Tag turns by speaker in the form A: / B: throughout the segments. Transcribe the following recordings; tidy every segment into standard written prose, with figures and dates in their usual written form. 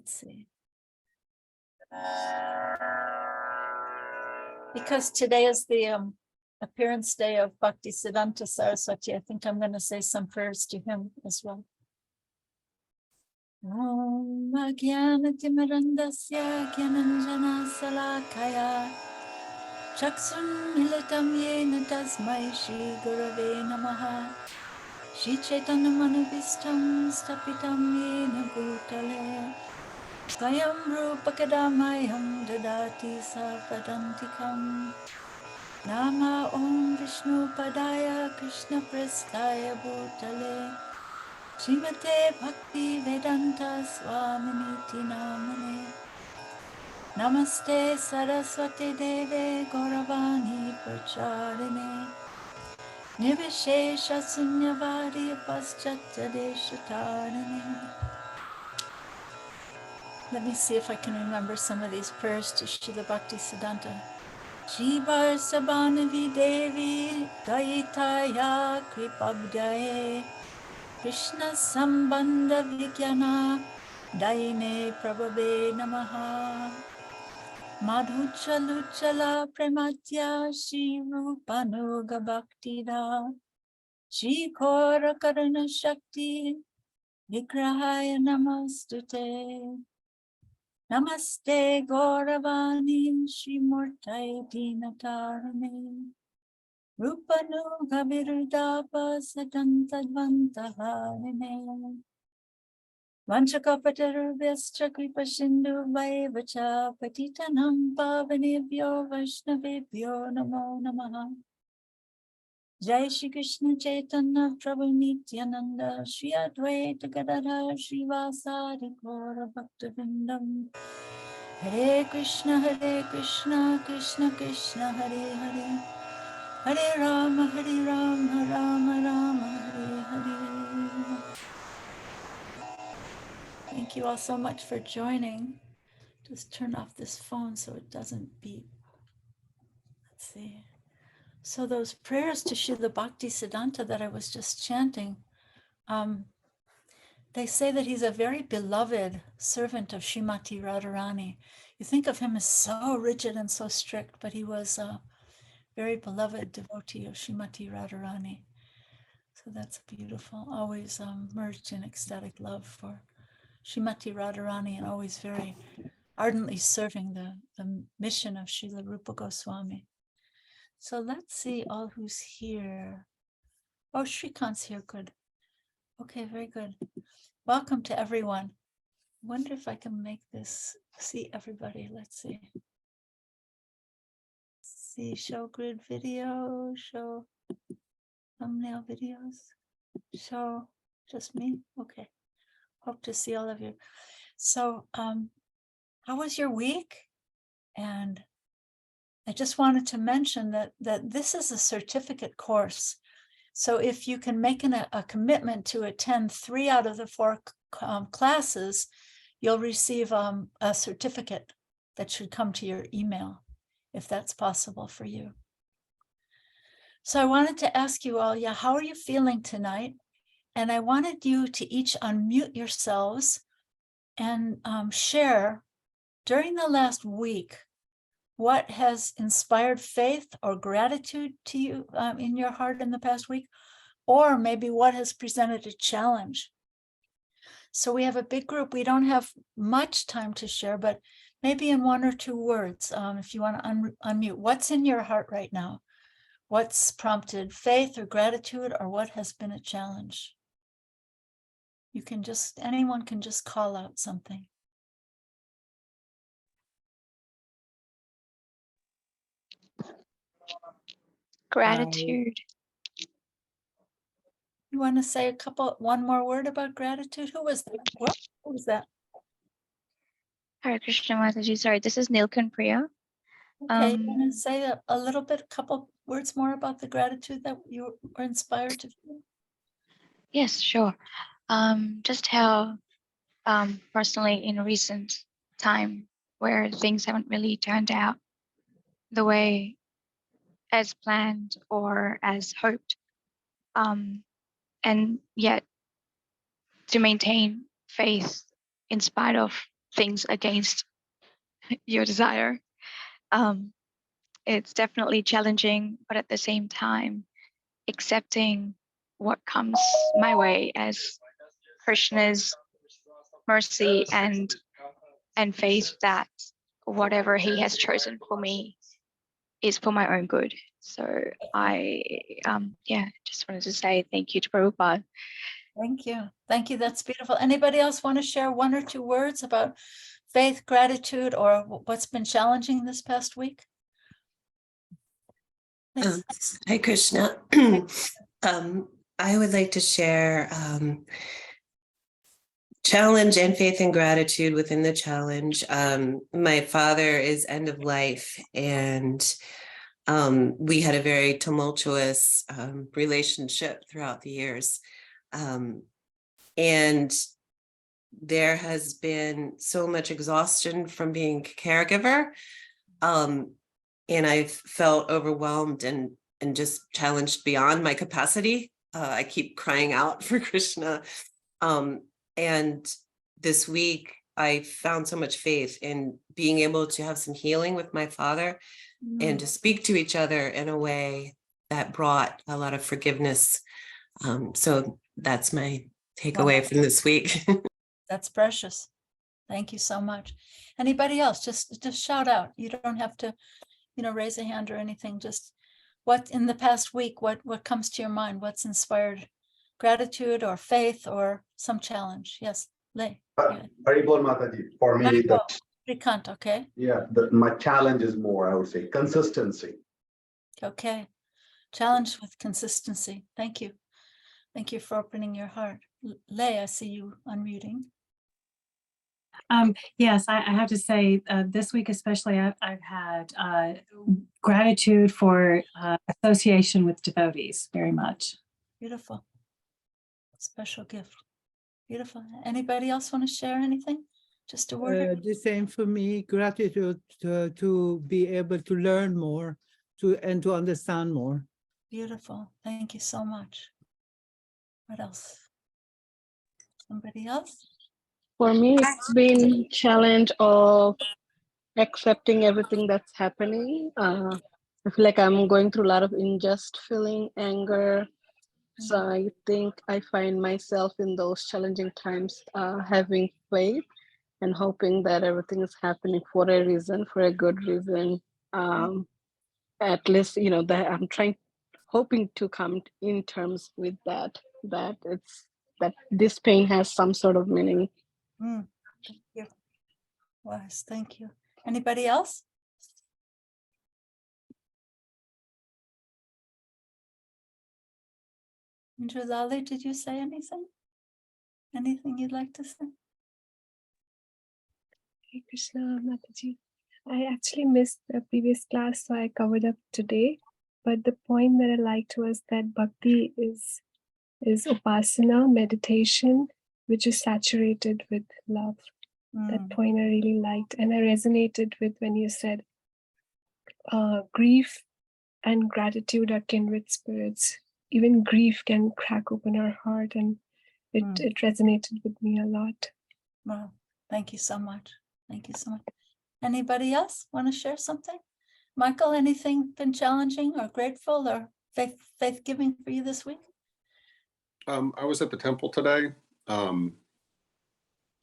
A: Let's see. Because today is the appearance day of Bhaktisiddhanta Saraswati, I think I'm going to say some prayers to him as well. Om Agyanatimirandasya Gyananjana Salakaya Chaksun Militam Yena Tasmai Shri Gurave Namaha Shri Chaitanya Manubhistam Stapitam Yena Bhutale Swayam Rupa Kadamayam Dadati Sapadantikam Nama Om Vishnu Padaya Krishna Prestaya Bhutale Srimate Bhakti Vedanta Swaminiti Namane Namaste Saraswati Deve Gauravani Pracharine Nivishesha Sunyavari Paschatya Deshatarine. Let me see if I can remember some of these prayers to Srila Bhaktisiddhanta. Jivar Sabhanavi Devi Dayitaya Kripabdaye Krishna Sambandha Vigyana Daine Prabhabe Namaha Madhuchaluchala Prematya Shri Rupanuga Bhaktida Shri Kora Karana Shakti Vigrahaya Namastute Namaste Gauravani Shri Murtai Dinatarane Rupanuga Virudapa Sadantadvantaharine Vanchakapatarubhyascha Kripasindhu Vaevacha Patitanam Pavanebhyo Vaishnavebhyo Namo Namaha Jai Shri Krishna Chaitanya Prabhu Nityananda Shri Advaita Gadadhar Srivasadi Gaura Bhaktivinoda Hare Krishna Krishna Krishna Hare Hare Hare Rama Rama Rama Hare Hare. Thank you all so much for joining. Just turn off this phone so it doesn't beep. Let's see. So those prayers to Srila Bhaktisiddhanta that I was just chanting, they say that he's a very beloved servant of Srimati Radharani. You think of him as so rigid and so strict, but he was a very beloved devotee of Srimati Radharani. So that's beautiful, always merged in ecstatic love for Srimati Radharani and always very ardently serving the mission of Srila Rupa Goswami. So let's see all who's here. Oh, Shrikant's here, good. Okay, very good. Welcome to everyone. I wonder if I can make this, see everybody, let's see. See, show grid video, show thumbnail videos, show just me, okay. Hope to see all of you. So, how was your week? And I just wanted to mention that this is a certificate course. So if you can make a commitment to attend 3 out of the 4 classes, you'll receive a certificate that should come to your email, if that's possible for you. So I wanted to ask you all, how are you feeling tonight? And I wanted you to each unmute yourselves and share during the last week what has inspired faith or gratitude to you in your heart in the past week, or maybe what has presented a challenge. So we have a big group. We don't have much time to share, but maybe in 1 or 2 words, if you want to unmute, what's in your heart right now? What's prompted faith or gratitude, or what has been a challenge? You can just, anyone can just call out something.
B: Gratitude.
A: You want to say one more word about gratitude? Who was that? What? Who was that?
B: Hare Krishna Mataji. Sorry, this is Nilkan Priya.
A: Okay, you want to say a little bit, a couple words more about the gratitude that you were inspired to feel?
B: Yes, sure. Just how personally in recent time where things haven't really turned out the way as planned or as hoped, and yet to maintain faith in spite of things against your desire. It's definitely challenging, but at the same time, accepting what comes my way as Krishna's mercy and faith that whatever he has chosen for me is for my own good. So I just wanted to say thank you to Prabhupada.
A: Thank you. Thank you. That's beautiful. Anybody else want to share 1 or 2 words about faith, gratitude, or what's been challenging this past week? Please.
C: Hi, Krishna. I would like to share challenge and faith and gratitude within the challenge. My father is end of life, and we had a very tumultuous relationship throughout the years. And there has been so much exhaustion from being a caregiver. And I've felt overwhelmed and just challenged beyond my capacity. I keep crying out for Krishna. And this week, I found so much faith in being able to have some healing with my father and to speak to each other in a way that brought a lot of forgiveness. So that's my takeaway from this week.
A: That's precious. Thank you so much. Anybody else? Just shout out. You don't have to, raise a hand or anything. Just what in the past week, what comes to your mind? What's inspired gratitude or faith or some challenge? Yes, Lay.
D: Haribol Mataji, for me,
A: Shrikant, okay.
D: Yeah, my challenge is more, I would say, consistency.
A: Okay. Challenge with consistency. Thank you. Thank you for opening your heart. Lay, I see you unmuting.
E: Yes, I have to say this week especially, I've had gratitude for association with devotees very much.
A: Beautiful. Special gift. Beautiful. Anybody else want to share anything? Just a word?
F: The same for me, gratitude to be able to learn more and to understand more.
A: Beautiful. Thank you so much. What else? Somebody else?
G: For me, it's been challenge of accepting everything that's happening. I feel like I'm going through a lot of unjust feeling, anger. So I think I find myself in those challenging times having faith and hoping that everything is happening for a reason, for a good reason. At least, that I'm hoping to come in terms with that this pain has some sort of meaning.
A: Thank you. Wise, thank you. Anybody else? Jalali, did you say anything? Anything you'd like to say?
H: Hey Krishna Mataji. I actually missed the previous class, so I covered up today. But the point that I liked was that bhakti is upasana, meditation, which is saturated with love. That point I really liked. And I resonated with when you said grief and gratitude are kindred spirits. Even grief can crack open our heart, and it resonated with me a lot.
A: Wow, thank you so much. Thank you so much. Anybody else want to share something? Michael, anything been challenging or grateful or faith giving for you this week?
I: I was at the temple today,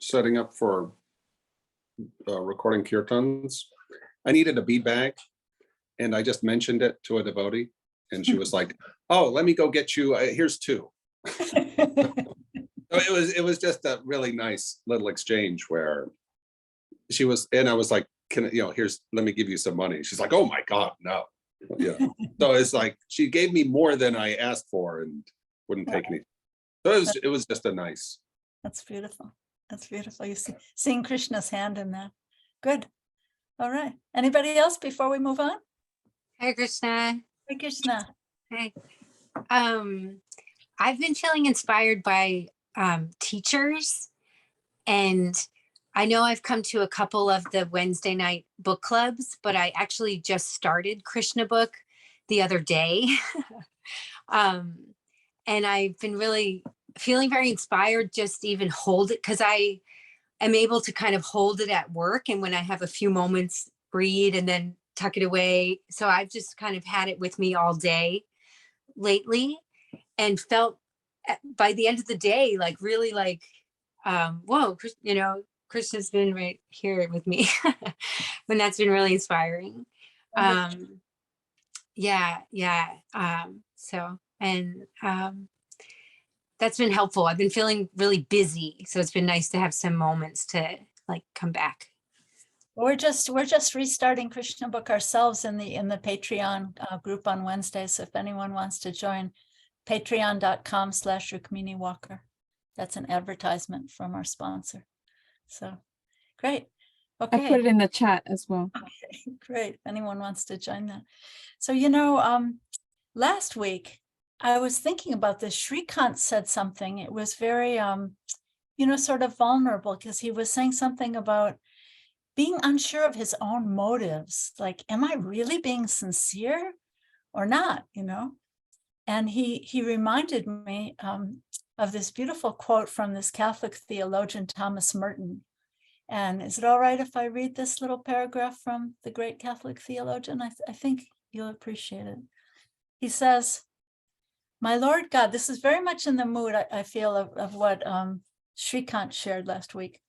I: setting up for recording kirtans. I needed a bead bag, and I just mentioned it to a devotee, and she was like, "Oh, let me go get you. Here's 2." So it was just a really nice little exchange where she was, and I was like, "Can let me give you some money." She's like, "Oh my God, no." Yeah. So it's like she gave me more than I asked for and wouldn't take anything. So it was just a nice.
A: That's beautiful. That's beautiful. You see, seeing Krishna's hand in that. Good. All right. Anybody else before we move on?
J: Hi, Krishna.
A: Hi, Krishna.
J: Hi. I've been feeling inspired by teachers, and I know I've come to a couple of the Wednesday night book clubs, but I actually just started Krishna book the other day. And I've been really feeling very inspired, just even hold it, because I am able to kind of hold it at work. And when I have a few moments, read and then tuck it away. So I've just kind of had it with me all day lately, and felt by the end of the day, like really like, whoa, you know, Krishna's been right here with me. And that's been really inspiring. Yeah. So, and that's been helpful. I've been feeling really busy, so it's been nice to have some moments to like come back.
A: We're just restarting Krishna Book ourselves in the Patreon group on Wednesday. So if anyone wants to join, patreon.com/Rukmini Walker. That's an advertisement from our sponsor. So great. Okay.
K: I put it in the chat as well.
A: Okay, great. If anyone wants to join that. So, you know, last week I was thinking about this. Shrikant said something. It was very, you know, sort of vulnerable, because he was saying something about being unsure of his own motives. Like, am I really being sincere or not, you know? And he reminded me of this beautiful quote from this Catholic theologian, Thomas Merton. And is it all right if I read this little paragraph from the great Catholic theologian? I think you'll appreciate it. He says, "My Lord God," this is very much in the mood, I feel, of what Shrikant shared last week.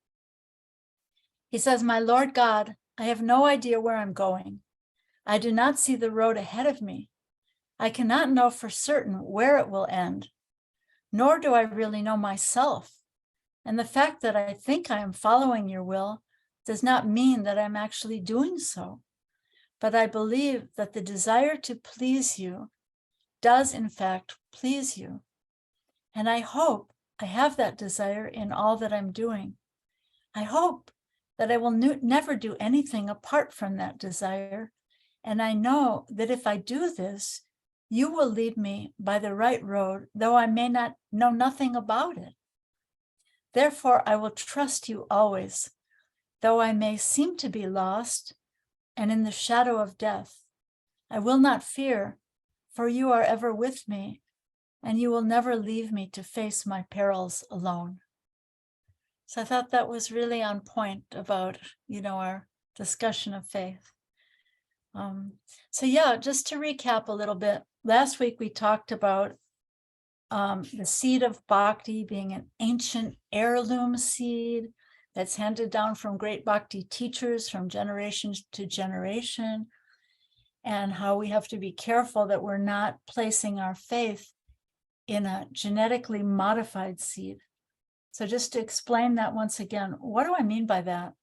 A: He says, "My Lord God, I have no idea where I'm going. I do not see the road ahead of me. I cannot know for certain where it will end, nor do I really know myself. And the fact that I think I am following your will does not mean that I'm actually doing so. But I believe that the desire to please you does in fact please you. And I hope I have that desire in all that I'm doing. I hope that I will never do anything apart from that desire. And I know that if I do this, you will lead me by the right road, though I may not know nothing about it. Therefore, I will trust you always, though I may seem to be lost and in the shadow of death. I will not fear, for you are ever with me, and you will never leave me to face my perils alone." So I thought that was really on point about, you know, our discussion of faith. So yeah, just to recap a little bit, last week we talked about the seed of bhakti being an ancient heirloom seed that's handed down from great bhakti teachers from generation to generation, and how we have to be careful that we're not placing our faith in a genetically modified seed. So just to explain that once again, what do I mean by that?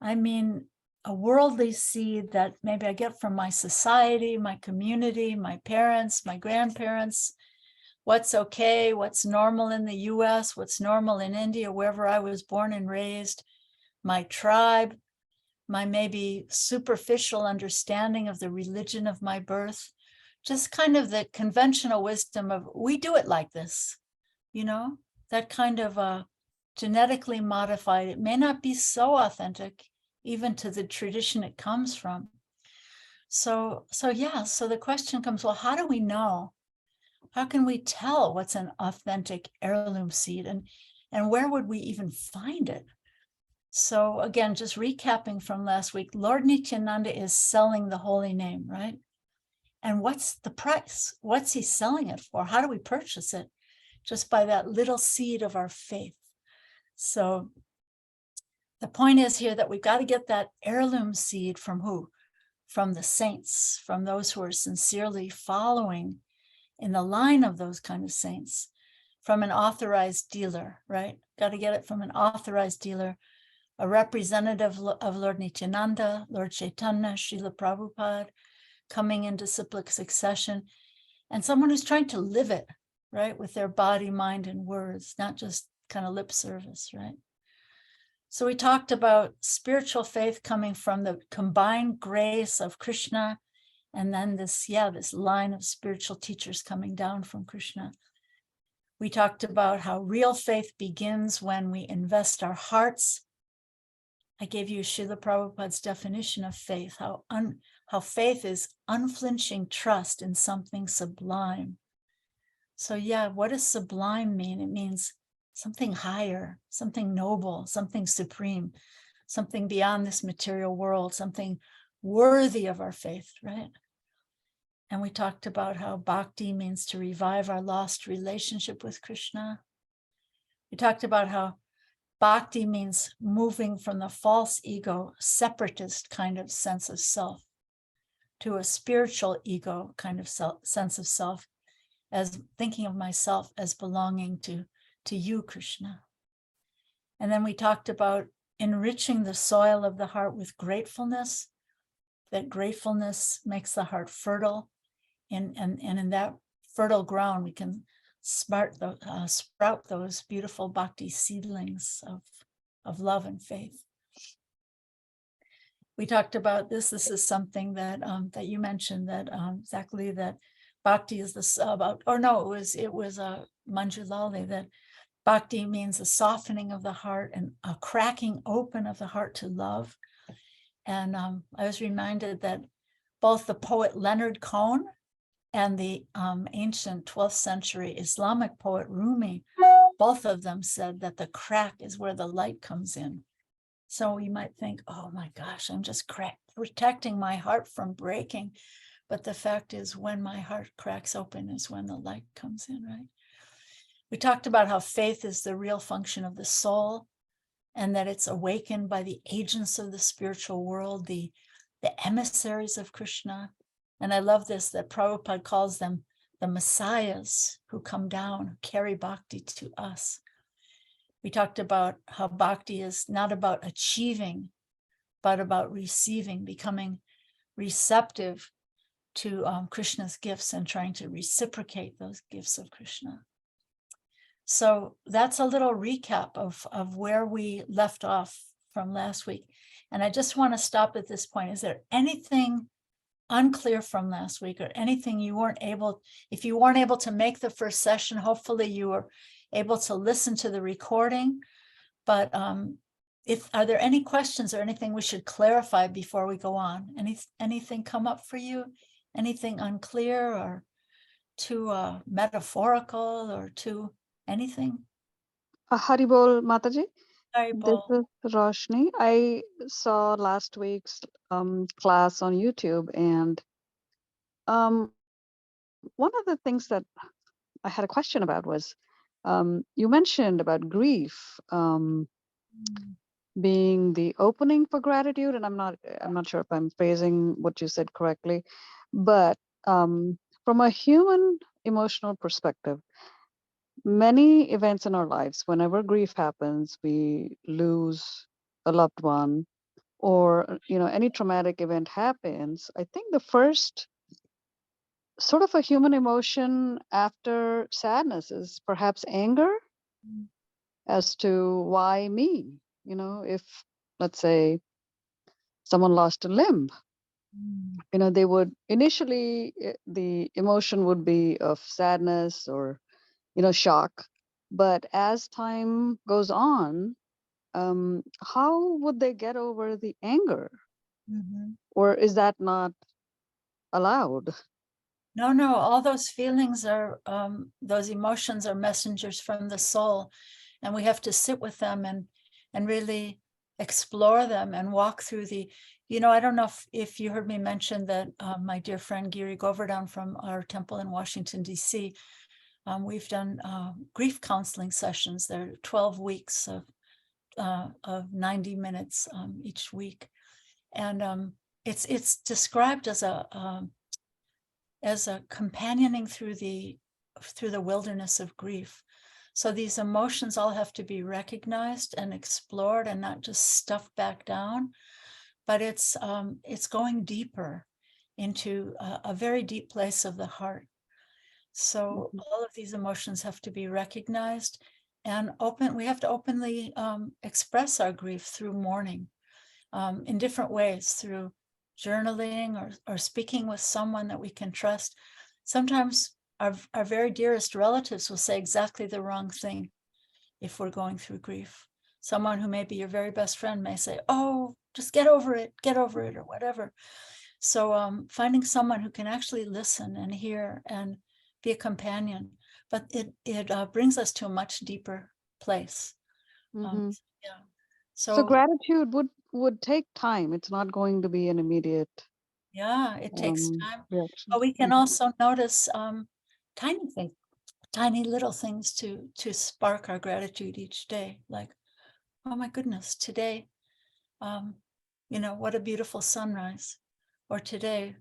A: I mean a worldly seed that maybe I get from my society, my community, my parents, my grandparents, what's okay, what's normal in the US, what's normal in India, wherever I was born and raised, my tribe, my maybe superficial understanding of the religion of my birth, just kind of the conventional wisdom of we do it like this, you know, that kind of genetically modified. It may not be so authentic even to the tradition it comes from. So the question comes, well, how do we know? How can we tell what's an authentic heirloom seed, and where would we even find it? So again, just recapping from last week, Lord Nityananda is selling the holy name, right? And what's the price? What's he selling it for? How do we purchase it? Just by that little seed of our faith. So the point is here that we've got to get that heirloom seed from who? From the saints, from those who are sincerely following in the line of those kind of saints, from an authorized dealer, right? Got to get it from an authorized dealer, a representative of Lord Nityananda, Lord Chaitanya, Srila Prabhupada, coming into cyclic succession, and someone who's trying to live it, right? With their body, mind, and words, not just kind of lip service, right? So we talked about spiritual faith coming from the combined grace of Krishna, and then this line of spiritual teachers coming down from Krishna. We talked about how real faith begins when we invest our hearts. I gave you Srila Prabhupada's definition of faith, how faith is unflinching trust in something sublime. So what does sublime mean? It means something higher, something noble, something supreme, something beyond this material world, something worthy of our faith, right? And we talked about how bhakti means to revive our lost relationship with Krishna. We talked about how bhakti means moving from the false ego, separatist kind of sense of self, to a spiritual ego kind of sense of self, as thinking of myself as belonging to you, Krishna. And then we talked about enriching the soil of the heart with gratefulness, that gratefulness makes the heart fertile. And in that fertile ground, we can sprout those beautiful bhakti seedlings of love and faith. We talked about this. This is something that that you mentioned, that exactly, that bhakti is this about, or no, it was Manjulali, that bhakti means a softening of the heart and a cracking open of the heart to love. And I was reminded that both the poet Leonard Cohen and the ancient 12th century Islamic poet Rumi, both of them said that the crack is where the light comes in. So you might think, oh my gosh, I'm just protecting my heart from breaking. But the fact is, when my heart cracks open is when the light comes in, right? We talked about how faith is the real function of the soul, and that it's awakened by the agents of the spiritual world, the emissaries of Krishna. And I love this, that Prabhupada calls them the messiahs who come down, who carry bhakti to us. We talked about how bhakti is not about achieving, but about receiving, becoming receptive to Krishna's gifts and trying to reciprocate those gifts of Krishna. So that's a little recap of where we left off from last week. And I just want to stop at this point. Is there anything unclear from last week, or anything you weren't able, if you weren't able to make the first session, hopefully you were able to listen to the recording. But are there any questions or anything we should clarify before we go on? Anything come up for you? Anything unclear or too metaphorical or too anything?
K: Haribol Mataji.
A: Haribol.
K: This is Roshni. I saw last week's class on YouTube, and one of the things that I had a question about was you mentioned about grief being the opening for gratitude, and I'm not sure if I'm phrasing what you said correctly, but from a human emotional perspective, many events in our lives, whenever grief happens, we lose a loved one, or any traumatic event happens, I think the first sort of a human emotion after sadness is perhaps anger as to why me. If, let's say, someone lost a limb, they would initially, the emotion would be of sadness or shock. But as time goes on, how would they get over the anger? Or is that not allowed?
A: No, all those feelings are, those emotions are messengers from the soul. And we have to sit with them and really explore them and walk through I don't know if you heard me mention that my dear friend Giri Govardhan from our temple in Washington, D.C., we've done grief counseling sessions. There are 12 weeks of 90 minutes each week. And it's described as a companioning through the wilderness of grief. So these emotions all have to be recognized and explored and not just stuffed back down, but it's going deeper into a very deep place of the heart. So all of these emotions have to be recognized and open. We have to openly express our grief through mourning in different ways, through journaling or speaking with someone that we can trust. Sometimes our very dearest relatives will say exactly the wrong thing if we're going through grief. Someone who may be your very best friend may say, oh, just get over it, or whatever. So finding someone who can actually listen and hear and be a companion, but it brings us to a much deeper place.
K: Mhm.
A: Yeah.
K: So
A: So
K: gratitude would take time. It's not going to be an immediate
A: yeah, it takes time.
K: reaction.
A: But we can
K: Mhm.
A: also notice tiny things, tiny little things to spark our gratitude each day. Like, oh my goodness, today, what a beautiful sunrise. Or today,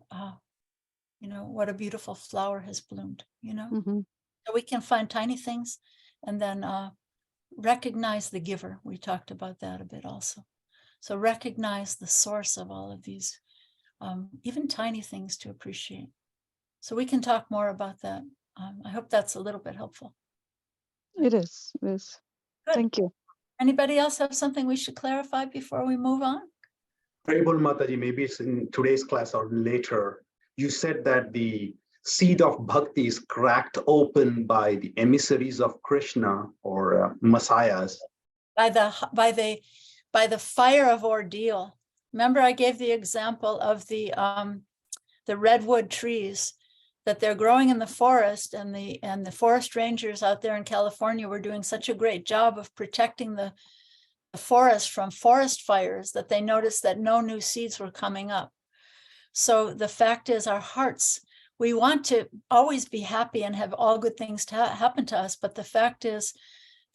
A: what a beautiful flower has bloomed,
K: Mhm.
A: So we can find tiny things and then recognize the giver. We talked about that a bit also. So recognize the source of all of these, even tiny things to appreciate. So we can talk more about that. I hope that's a little bit helpful.
K: It is. It is.
A: Good.
K: Thank you.
A: Anybody else have something we should clarify before we move on?
D: Haribol Mataji, maybe it's in today's class or later. You said that the seed of bhakti is cracked open by the emissaries of Krishna or messiahs.
A: By the fire of ordeal. Remember, I gave the example of the redwood trees that they're growing in the forest, and the forest rangers out there in California were doing such a great job of protecting the forest from forest fires that they noticed that no new seeds were coming up. So the fact is, our hearts, we want to always be happy and have all good things to happen to us, but the fact is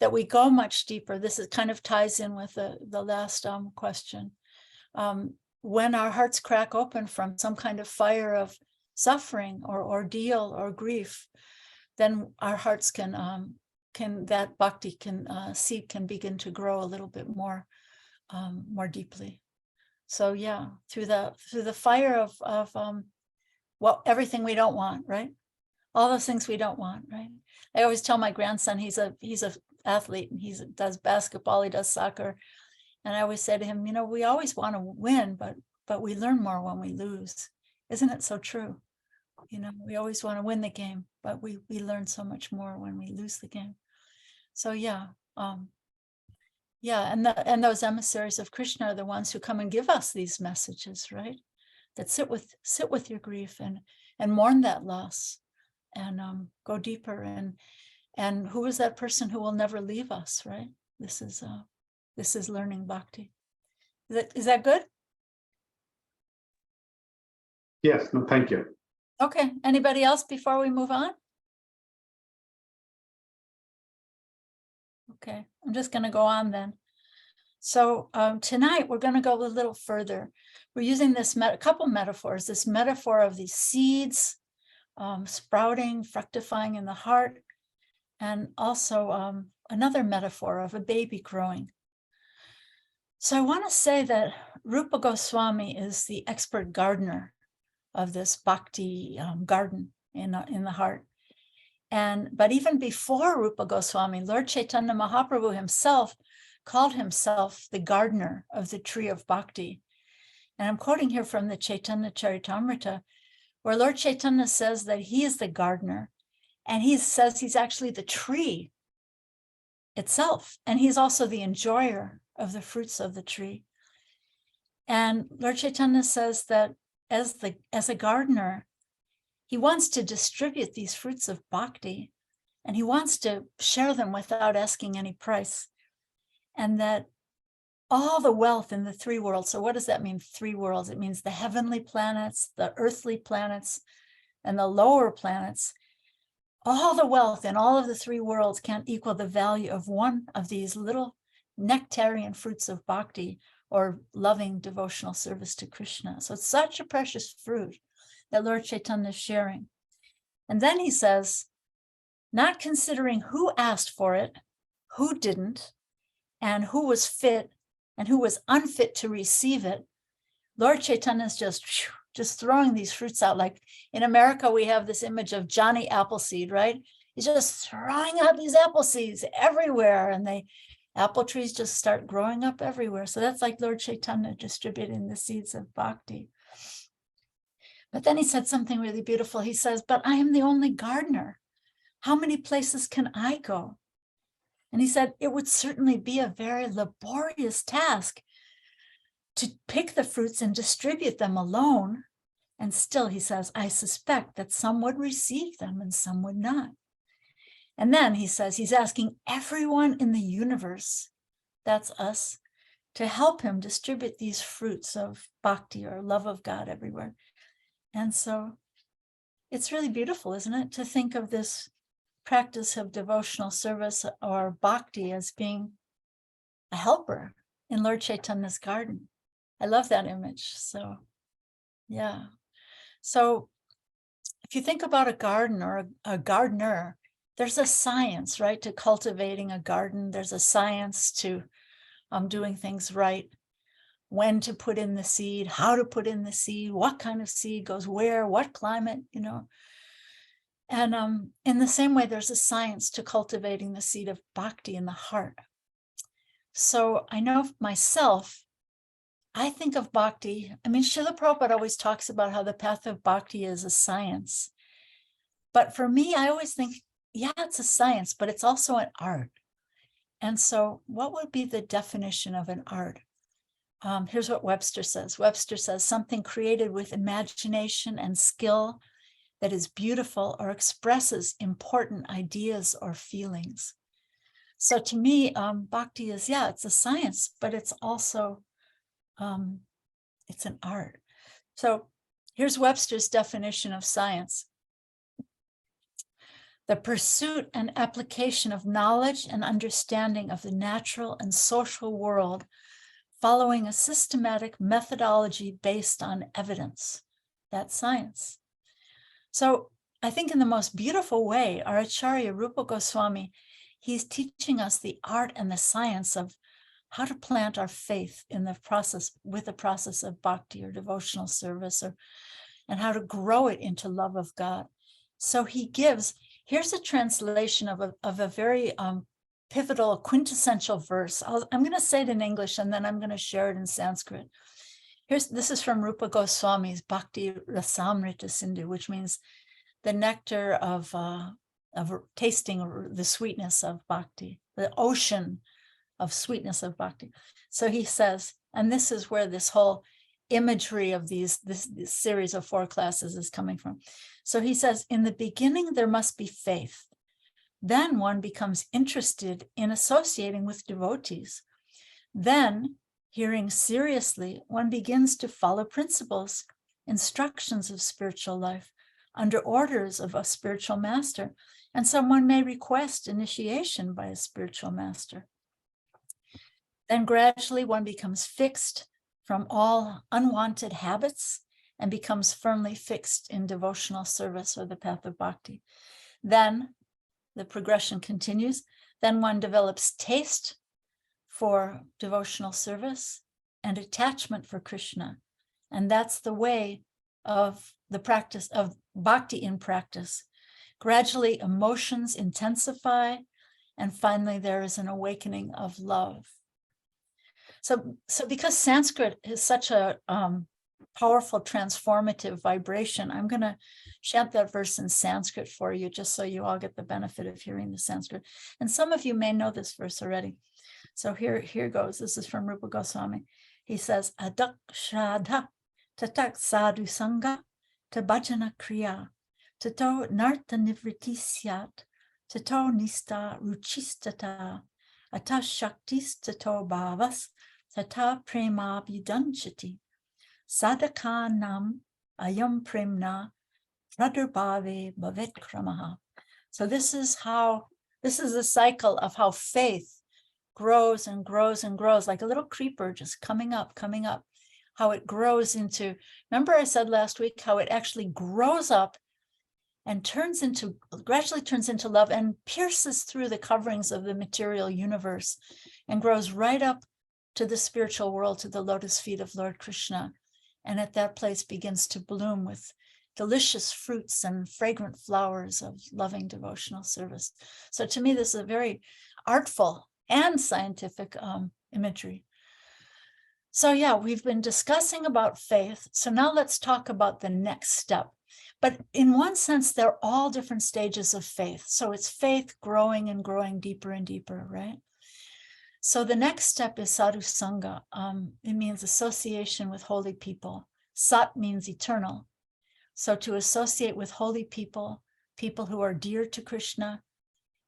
A: that we go much deeper. This is kind of ties in with the last question. When our hearts crack open from some kind of fire of suffering or ordeal or grief, then our hearts that bhakti seed can begin to grow a little bit more deeply. So yeah, through the fire of everything we don't want, right? All those things we don't want, right? I always tell my grandson, he's a athlete, and he does basketball, he does soccer, and I always say to him, we always want to win, but we learn more when we lose. Isn't it so true? We always want to win the game, but we learn so much more when we lose the game. So yeah, and those emissaries of Krishna are the ones who come and give us these messages, right? That sit with your grief and mourn that loss, and go deeper. And who is that person who will never leave us, right? This is learning bhakti. Is that good?
D: Yes, no, thank you.
A: Okay, anybody else before we move on? Okay, I'm just going to go on then. So tonight we're going to go a little further. We're using a couple metaphors, this metaphor of the seeds sprouting, fructifying in the heart, and also another metaphor of a baby growing. So I want to say that Rupa Goswami is the expert gardener of this bhakti garden in the heart. But even before Rupa Goswami, Lord Chaitanya Mahaprabhu himself called himself the gardener of the tree of bhakti. And I'm quoting here from the Chaitanya Charitamrita, where Lord Chaitanya says that he is the gardener, and he says he's actually the tree itself, and he's also the enjoyer of the fruits of the tree. And Lord Chaitanya says that as a gardener, he wants to distribute these fruits of bhakti, and he wants to share them without asking any price. And that all the wealth in the three worlds, so what does that mean, three worlds? It means the heavenly planets, the earthly planets, and the lower planets. All the wealth in all of the three worlds can't equal the value of one of these little nectarian fruits of bhakti, or loving devotional service to Krishna. So it's such a precious fruit that Lord Chaitanya is sharing. And then he says, not considering who asked for it, who didn't, and who was fit and who was unfit to receive it, Lord Chaitanya is just throwing these fruits out. Like in America, we have this image of Johnny Appleseed, right? He's just throwing out these apple seeds everywhere, and apple trees just start growing up everywhere. So that's like Lord Chaitanya distributing the seeds of bhakti. But then he said something really beautiful. He says, but I am the only gardener. How many places can I go? And he said, it would certainly be a very laborious task to pick the fruits and distribute them alone. And still, he says, I suspect that some would receive them and some would not. And then he says he's asking everyone in the universe, that's us, to help him distribute these fruits of bhakti or love of God everywhere. And so it's really beautiful, isn't it, to think of this practice of devotional service or bhakti as being a helper in Lord Chaitanya's garden. I love that image. So, yeah. So if you think about a garden or a gardener, there's a science, right, to cultivating a garden. There's a science to doing things right, when to put in the seed, how to put in the seed, what kind of seed goes where, what climate, you know. And in the same way, there's a science to cultivating the seed of bhakti in the heart. So I know myself, I think of bhakti, I mean, Srila Prabhupada always talks about how the path of bhakti is a science. But for me, I always think, yeah, it's a science, but it's also an art. And so what would be the definition of an art? Here's what Webster says. Webster says, something created with imagination and skill that is beautiful or expresses important ideas or feelings. So to me, bhakti is, yeah, it's a science, but it's also, it's an art. So here's Webster's definition of science. The pursuit and application of knowledge and understanding of the natural and social world following a systematic methodology based on evidence. That's science. So I think in the most beautiful way, our Acharya Rupa Goswami, he's teaching us the art and the science of how to plant our faith in the process, with the process of bhakti or devotional service, and how to grow it into love of God. So he gives, here's a translation of a very pivotal, quintessential verse. I'm going to say it in English and then I'm going to share it in Sanskrit. This is from Rupa Goswami's Bhakti Rasamrita Sindhu, which means the nectar of tasting the sweetness of bhakti, the ocean of sweetness of bhakti. So he says, and this is where this whole imagery of this series of 4 classes is coming from. So he says, in the beginning, there must be faith. Then one becomes interested in associating with devotees. Then, hearing seriously, one begins to follow principles, instructions of spiritual life, under orders of a spiritual master. And someone may request initiation by a spiritual master. Then gradually one becomes fixed from all unwanted habits and becomes firmly fixed in devotional service or the path of bhakti. Then the progression continues. Then one develops taste for devotional service and attachment for Krishna. And that's the way of the practice of bhakti in practice. Gradually emotions intensify, and finally there is an awakening of love. So because Sanskrit is such a powerful transformative vibration, I'm going to chant that verse in Sanskrit for you, just so you all get the benefit of hearing the Sanskrit. And some of you may know this verse already. So here goes. This is from Rupa Goswami. He says, Adak Shraddha Tatak Sadhu Sangha Tabhajana Kriya Tato Narta Nivriti Syat Tato Nista Ruchistata Ata Shaktis Tato Bhavas Tata Prema Vidanchati Sadaka Nam Ayam Premna Pradurbhave Bhavet Kramaha. So this is the cycle of how faith grows and grows and grows, like a little creeper just coming up, how it grows into, remember I said last week how it actually grows up and gradually turns into love and pierces through the coverings of the material universe and grows right up to the spiritual world, to the lotus feet of Lord Krishna. And at that place begins to bloom with delicious fruits and fragrant flowers of loving devotional service. So to me, this is a very artful and scientific imagery. So yeah, we've been discussing about faith. So now let's talk about the next step. But in one sense, they're all different stages of faith. So it's faith growing and growing deeper and deeper, right? So the next step is sadhu sangha. It means association with holy people. Sat means eternal. So to associate with holy people, people who are dear to Krishna,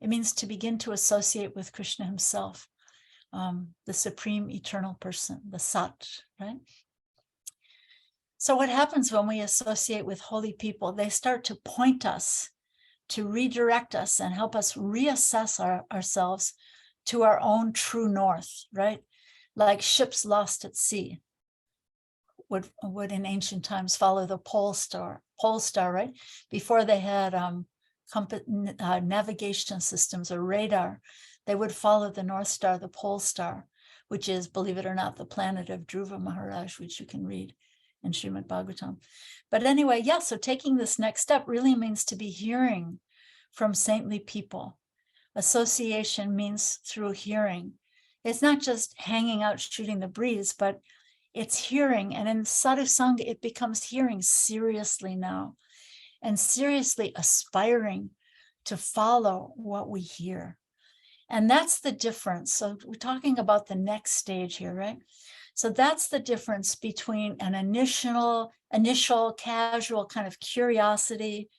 A: It means to begin to associate with Krishna himself, the supreme eternal person, the Sat, right? So what happens when we associate with holy people? They start to point us, to redirect us and help us reassess ourselves to our own true north, right? Like ships lost at sea would in ancient times follow the pole star, right? Before they had navigation systems or radar, they would follow the North Star, the pole star, which is, believe it or not, the planet of Dhruva Maharaj, which you can read in Srimad Bhagavatam. But anyway, yeah, so taking this next step really means to be hearing from saintly people. Association means through hearing. It's not just hanging out, shooting the breeze, but it's hearing. And in Sadhu Sangha, it becomes hearing seriously now and seriously aspiring to follow what we hear. And that's the difference. So we're talking about the next stage here, right? So that's the difference between an initial casual kind of curiosity.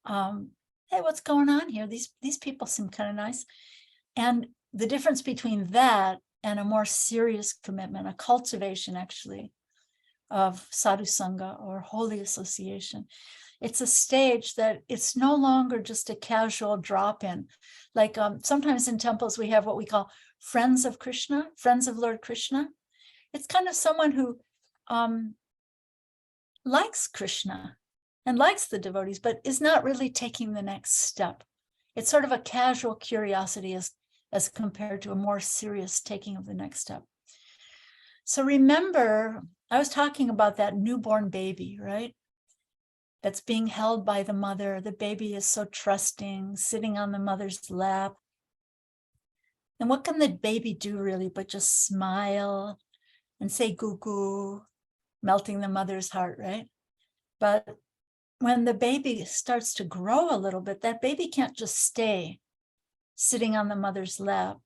A: Hey, what's going on here? These people seem kind of nice. And the difference between that and a more serious commitment, a cultivation actually of sadhu sangha or holy association. It's a stage that it's no longer just a casual drop-in. Like sometimes in temples we have what we call friends of Krishna, friends of Lord Krishna. It's kind of someone who likes Krishna and likes the devotees, but is not really taking the next step. It's sort of a casual curiosity as compared to a more serious taking of the next step. So remember, I was talking about that newborn baby, right? That's being held by the mother. The baby is so trusting, sitting on the mother's lap. And what can the baby do really but just smile and say goo goo, melting the mother's heart, right? But when the baby starts to grow a little bit, that baby can't just stay sitting on the mother's lap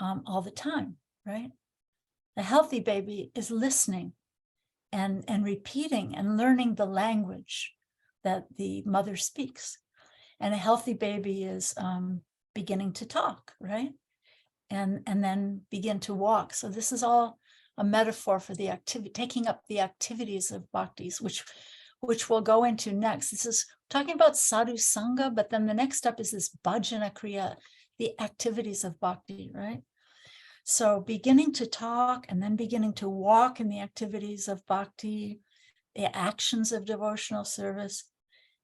A: all the time, right? A healthy baby is listening and repeating and learning the language that the mother speaks. And a healthy baby is beginning to talk, right? And then begin to walk. So this is all a metaphor for the activity, taking up the activities of bhaktis, which we'll go into next. This is talking about sadhu sangha, but then the next step is this bhajana kriya, the activities of bhakti, right? So beginning to talk and then beginning to walk in the activities of bhakti, the actions of devotional service,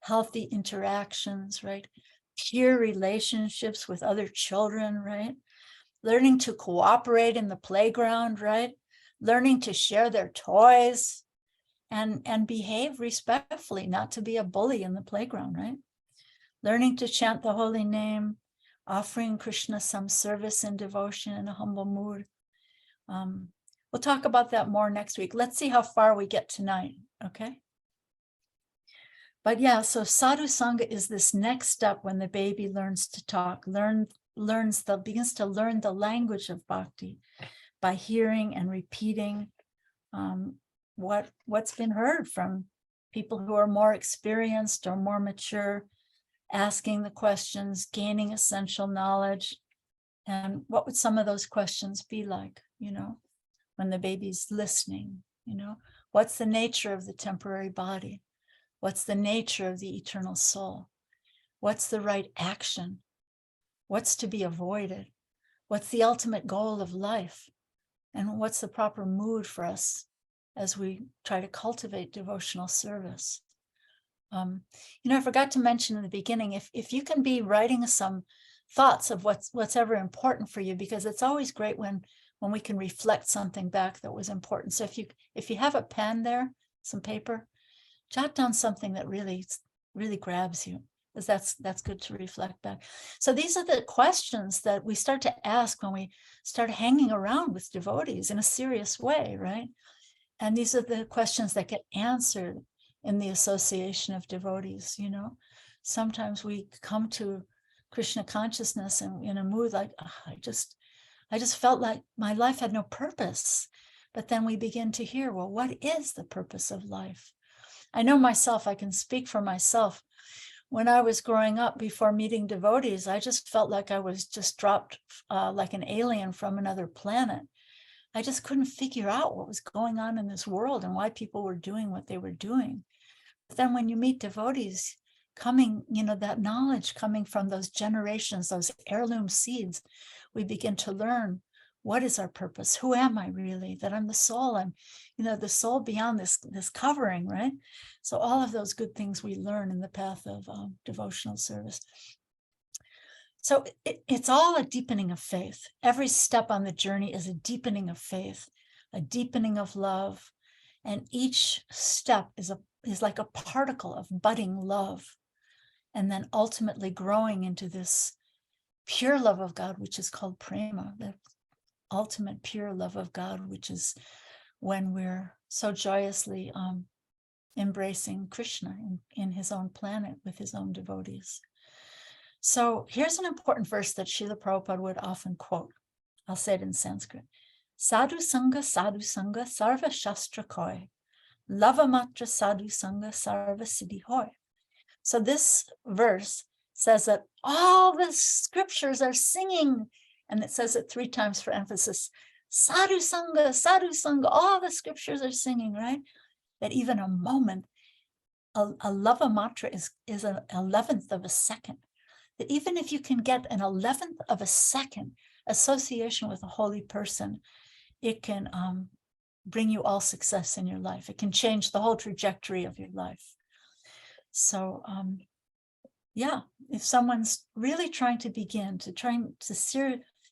A: healthy interactions, right? Peer relationships with other children, right? Learning to cooperate in the playground, right? Learning to share their toys and behave respectfully, not to be a bully in the playground, right? Learning to chant the holy name, offering Krishna some service and devotion in a humble mood. We'll talk about that more next week. Let's see how far we get tonight, okay? But yeah, so sadhu sangha is this next step when the baby learns to talk, begins to learn the language of bhakti by hearing and repeating what's been heard from people who are more experienced or more mature, asking the questions, gaining essential knowledge. And what would some of those questions be like, when the baby's listening, what's the nature of the temporary body? What's the nature of the eternal soul? What's the right action? What's to be avoided? What's the ultimate goal of life? And what's the proper mood for us as we try to cultivate devotional service? I forgot to mention in the beginning, if you can be writing some thoughts of what's ever important for you, because it's always great when we can reflect something back that was important. So if you have a pen there, some paper, jot down something that really grabs you, because that's good to reflect back. So these are the questions that we start to ask when we start hanging around with devotees in a serious way, right? And these are the questions that get answered in the association of devotees. Sometimes we come to Krishna consciousness and in a mood like, I just felt like my life had no purpose. But then we begin to hear, well, what is the purpose of life? I know myself, I can speak for myself. when I was growing up before meeting devotees, I just felt like I was just dropped like an alien from another planet. I just couldn't figure out what was going on in this world and why people were doing what they were doing. But then when you meet devotees coming, that knowledge coming from those generations, those heirloom seeds, we begin to learn, what is our purpose? Who am I really? That I'm the soul. I'm, the soul beyond this covering, right? So all of those good things we learn in the path of devotional service. So it's all a deepening of faith. Every step on the journey is a deepening of faith, a deepening of love. And each step is like a particle of budding love. And then ultimately growing into this pure love of God, which is called prema, the ultimate pure love of God, which is when we're so joyously embracing Krishna in his own planet with his own devotees. So here's an important verse that Srila Prabhupada would often quote. I'll say it in Sanskrit. Sadhu Sangha, Sarva Shastra Koi. Lava Matra Sadhu Sangha, Sarva Siddhi Hoy. So this verse says that all the scriptures are singing, and it says it 3 times for emphasis. Sadhu Sangha, all the scriptures are singing, right? That even a moment, a lava matra is an 11th of a second. That even if you can get an 11th of a second association with a holy person, it can bring you all success in your life. It can change the whole trajectory of your life. So yeah, if someone's really trying to begin to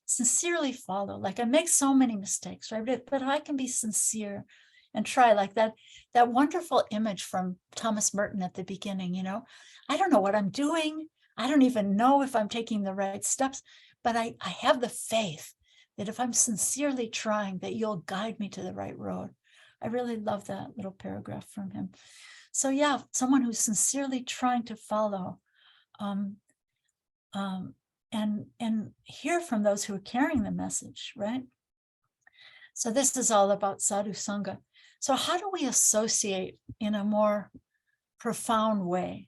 A: sincerely follow, like I make so many mistakes, right? But I can be sincere and try, like that wonderful image from Thomas Merton at the beginning, I don't know what I'm doing. I don't even know if I'm taking the right steps, but I have the faith that if I'm sincerely trying, that you'll guide me to the right road. I really love that little paragraph from him. So yeah, someone who's sincerely trying to follow and hear from those who are carrying the message, right? So this is all about sadhu sangha. So how do we associate in a more profound way?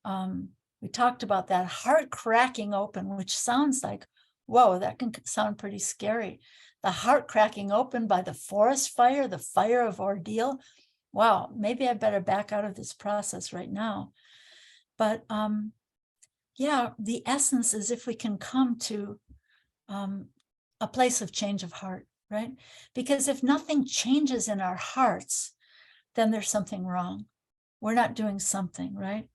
A: We talked about that heart cracking open, which sounds like, whoa, that can sound pretty scary. The heart cracking open by the forest fire, the fire of ordeal. Wow, maybe I better back out of this process right now. But yeah, the essence is if we can come to a place of change of heart, right? Because if nothing changes in our hearts, then there's something wrong. We're not doing something, right?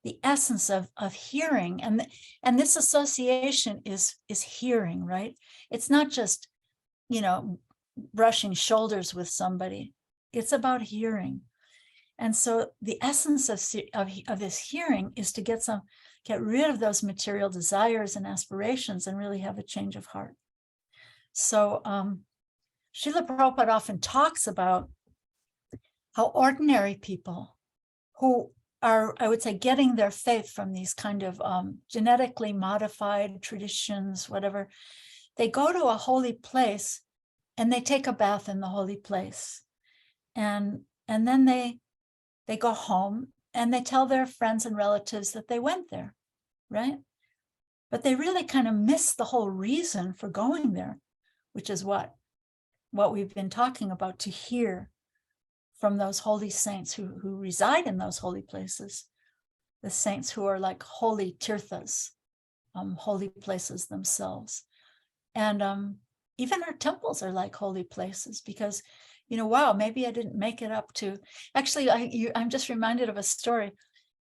A: The essence of hearing, and this association is hearing, right? It's not just, brushing shoulders with somebody. It's about hearing. And so the essence of this hearing is to get rid of those material desires and aspirations and really have a change of heart. So Srila Prabhupada often talks about how ordinary people who are, I would say, getting their faith from these kind of genetically modified traditions, whatever, they go to a holy place and they take a bath in the holy place. And then they go home and they tell their friends and relatives that they went there, right? But they really kind of miss the whole reason for going there, which is what we've been talking about, to hear from those holy saints who reside in those holy places, the saints who are like holy tirthas, holy places themselves. And even our temples are like holy places because, wow, maybe I didn't make it up to, actually, I'm just reminded of a story.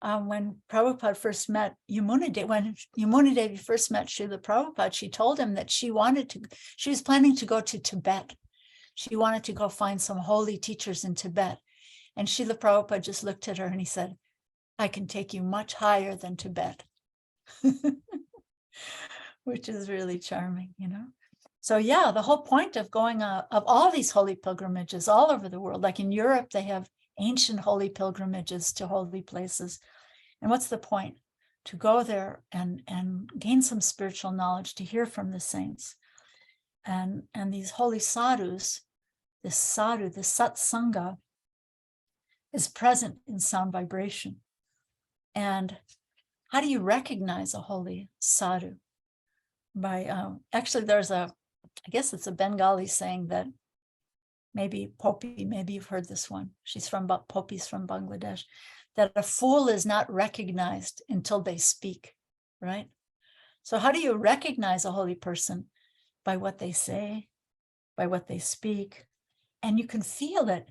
A: When Prabhupada first met Yamunadevi, when Yamunadevi first met Srila Prabhupada, she told him that she was planning to go to Tibet. She wanted to go find some holy teachers in Tibet. And Srila Prabhupada just looked at her and he said, I can take you much higher than Tibet, which is really charming, So yeah, the whole point of going of all these holy pilgrimages all over the world, like in Europe, they have ancient holy pilgrimages to holy places. And what's the point? To go there and gain some spiritual knowledge, to hear from the saints. And these holy sadhus, this sadhu, the satsanga, is present in sound vibration. And how do you recognize a holy sadhu? By actually, there's I guess it's a Bengali saying that maybe Poppy, maybe you've heard this one. Poppy's from Bangladesh, that a fool is not recognized until they speak, right? So how do you recognize a holy person? By what they say, by what they speak, and you can feel it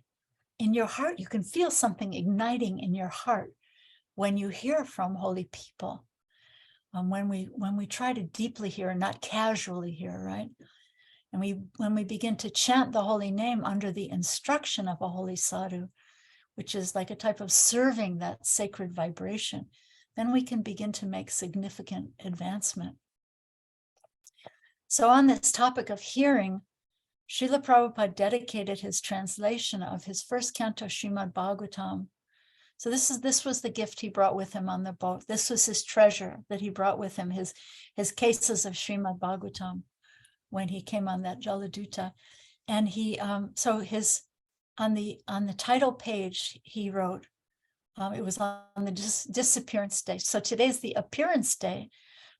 A: in your heart. You can feel something igniting in your heart when you hear from holy people. When we try to deeply hear and not casually hear, right? And when we begin to chant the holy name under the instruction of a holy sadhu, which is like a type of serving that sacred vibration, then we can begin to make significant advancement. So on this topic of hearing, Srila Prabhupada dedicated his translation of his first canto, Srimad Bhagavatam. So this was the gift he brought with him on the boat. This was his treasure that he brought with him, his cases of Srimad Bhagavatam when he came on that Jaladuta. And he, so on the title page, he wrote, it was on the disappearance day. So today's the appearance day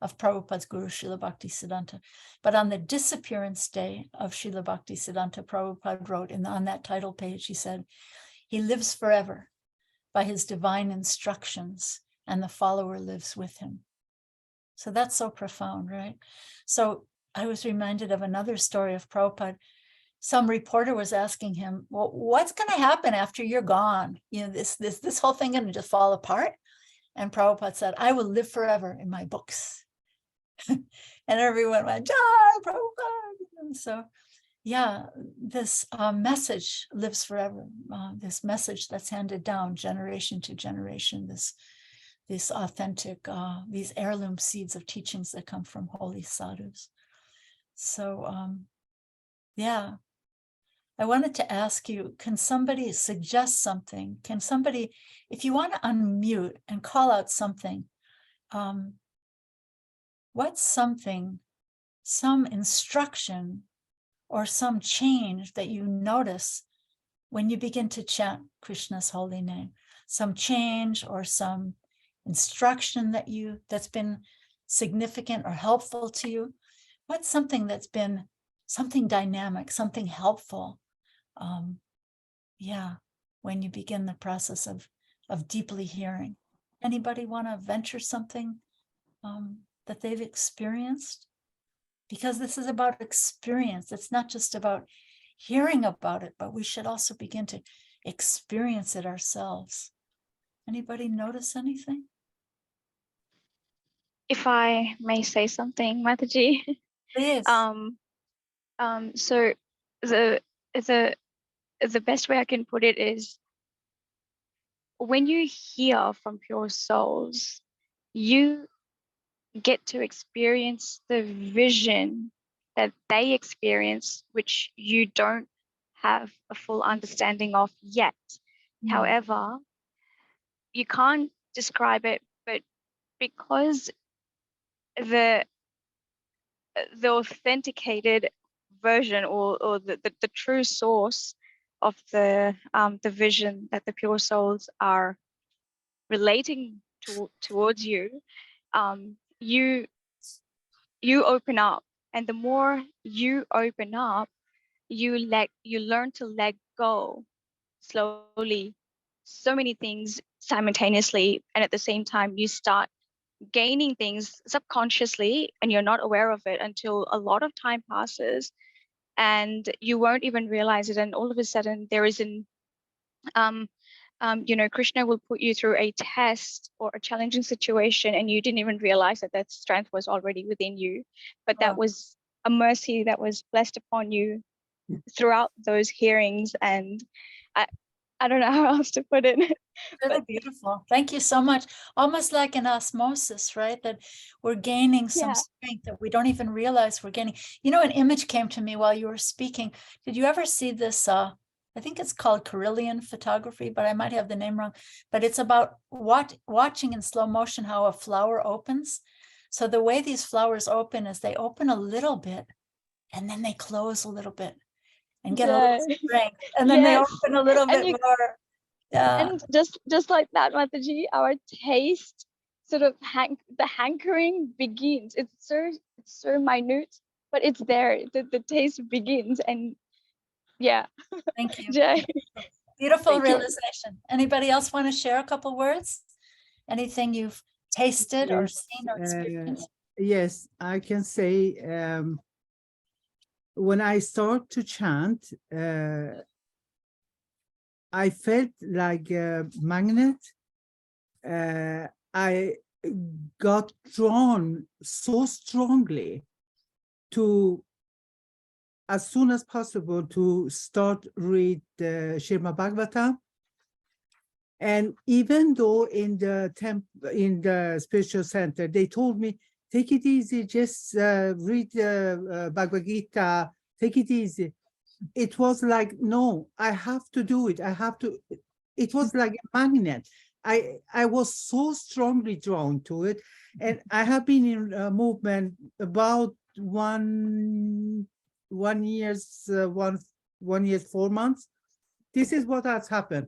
A: of Prabhupada's Guru Srila Bhaktisiddhanta. But on the disappearance day of Srila Bhaktisiddhanta, Prabhupada wrote on that title page, he said, he lives forever by his divine instructions, and the follower lives with him. So that's so profound, right? So I was reminded of another story of Prabhupada. Some reporter was asking him, well, what's going to happen after you're gone? You know, this whole thing going to just fall apart? And Prabhupada said, I will live forever in my books. And everyone went, Jai Prabhupada. And so, yeah, this message lives forever. This message that's handed down generation to generation, this authentic, these heirloom seeds of teachings that come from holy sadhus. So, yeah, I wanted to ask you, can somebody suggest something? Can somebody, if you want to unmute and call out something, what's something, some instruction or some change that you notice when you begin to chant Krishna's holy name? Some change or some instruction that's been significant or helpful to you? What's something that's been something dynamic, something helpful? Yeah, when you begin the process of deeply hearing. Anybody want to venture something that they've experienced? Because this is about experience. It's not just about hearing about it, but we should also begin to experience it ourselves. Anybody notice anything?
B: If I may say something, Mataji.
A: Please.
B: So the best way I can put it is, when you hear from pure souls, you get to experience the vision that they experience, which you don't have a full understanding of yet. However, you can't describe it, but because the authenticated version or the true source of the vision that the pure souls are relating towards you, you open up, and the more you open up, you learn to let go slowly, so many things simultaneously, and at the same time you start gaining things subconsciously, and you're not aware of it until a lot of time passes and you won't even realize it, and all of a sudden there is Krishna will put you through a test or a challenging situation, and you didn't even realize that strength was already within you, but that was a mercy that was blessed upon you throughout those hearings. And I don't know how else to put it.
A: Really beautiful. Thank you so much. Almost like an osmosis, right? That we're gaining some strength that we don't even realize we're gaining. You know, an image came to me while you were speaking. Did you ever see this? I think it's called Carillion photography, but I might have the name wrong. But it's about watching in slow motion how a flower opens. So the way these flowers open is they open a little bit and then they close a little bit and get a little strength. And then they open a little bit more. Yeah.
B: And just like that, Mataji, our taste sort of the hankering begins. It's so minute, but it's there. The taste begins, and yeah.
A: Thank you.
B: Jai.
A: Beautiful
B: Thank you.
A: realization. Anybody else want to share a couple words? Anything you've tasted or
F: Yes,
A: seen or experienced?
F: Yes, I can say when I start to chant, I felt like a magnet. I got drawn so strongly to, as soon as possible, to start read the Srimad Bhagavatam. And even though in the spiritual center, they told me, take it easy, just read the Bhagavad Gita, take it easy. It was like, no, I have to do it. I have to. It was like a magnet. I was so strongly drawn to it. And I have been in a movement about 1 year, 1 year, 4 months. This is what has happened.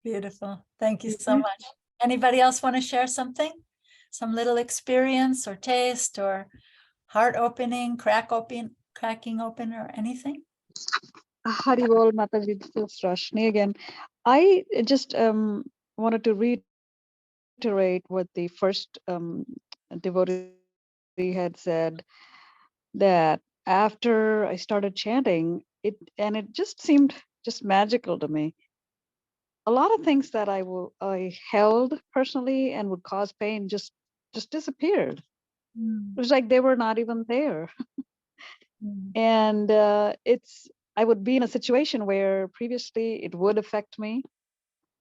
A: Beautiful. Thank you so much. Anybody else want to share something? Some little experience or taste or heart opening, cracking open or anything?
K: Haribol Mataji, this is Rashni again. I just wanted to reiterate what the first devotee had said, that after I started chanting, it just seemed just magical to me. A lot of things that I held personally and would cause pain just disappeared. It was like they were not even there. And I would be in a situation where previously it would affect me,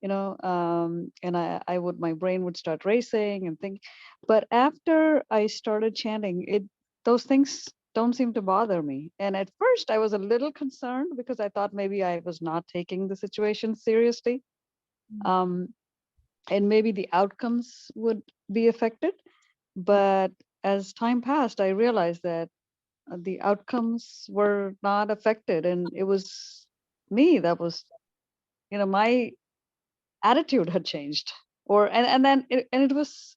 K: and my brain would start racing and think, but after I started chanting, those things don't seem to bother me. And at first I was a little concerned because I thought maybe I was not taking the situation seriously. And maybe the outcomes would be affected. But as time passed, I realized that the outcomes were not affected, and it was me that was, my attitude had changed, and then it was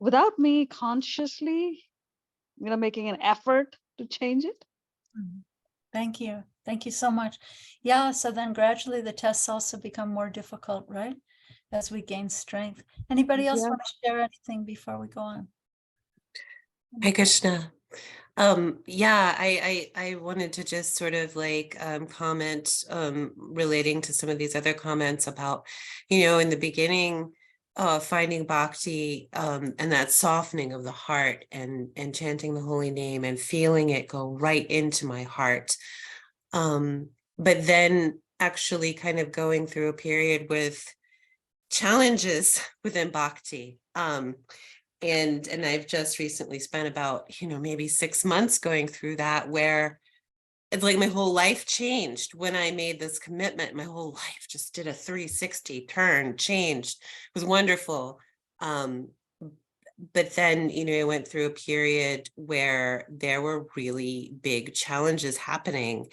K: without me consciously, making an effort to change it.
A: Thank you. Thank you so much. Yeah, so then gradually the tests also become more difficult, right? As we gain strength. Anybody else
K: Yeah.
A: want to share anything before we go on?
C: Hi, Krishna. Yeah, I wanted to just sort of like comment relating to some of these other comments about, in the beginning, finding bhakti and that softening of the heart and chanting the holy name and feeling it go right into my heart. But then actually kind of going through a period with challenges within bhakti. And I've just recently spent about, maybe 6 months going through that, where it's like my whole life changed when I made this commitment. My whole life just did a 360 turn, changed. It was wonderful. But then, I went through a period where there were really big challenges happening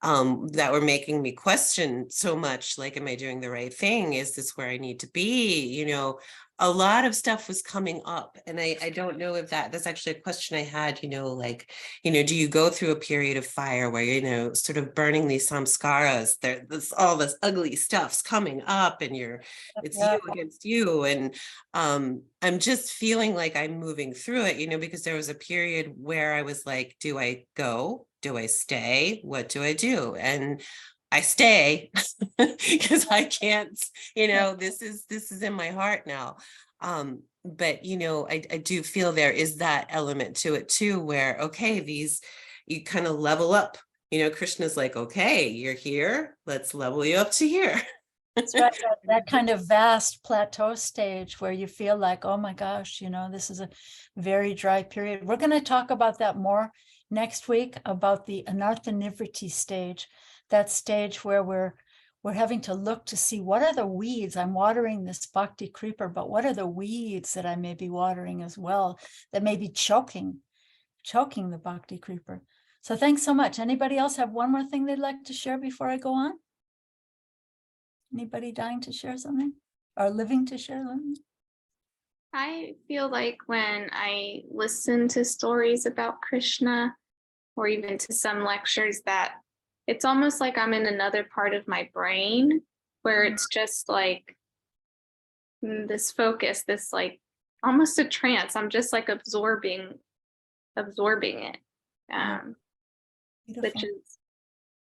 C: that were making me question so much, like, am I doing the right thing? Is this where I need to be? A lot of stuff was coming up, and I don't know if that's actually a question I had, like, do you go through a period of fire where, sort of burning these samskaras, all this ugly stuff's coming up and it's you against you. And I'm just feeling like I'm moving through it, because there was a period where I was like, do I go? Do I stay? What do I do? And I stay because I can't, this is in my heart now. But I do feel there is that element to it too, where, okay, you kind of level up, Krishna's like, okay, you're here, let's level you up to here.
A: That's right. That kind of vast plateau stage where you feel like, oh my gosh, this is a very dry period. We're going to talk about that more next week, about the anartha nivriti stage, that stage where we're having to look to see what are the weeds. I'm watering this bhakti creeper, but what are the weeds that I may be watering as well that may be choking the bhakti creeper. So thanks so much. Anybody else have one more thing they'd like to share before I go on? Anybody dying to share something or living to share something?
L: I feel like when I listen to stories about Krishna, or even to some lectures, that it's almost like I'm in another part of my brain where it's just like this focus, this like almost a trance. I'm just like absorbing it. Which
A: Beautiful.
L: is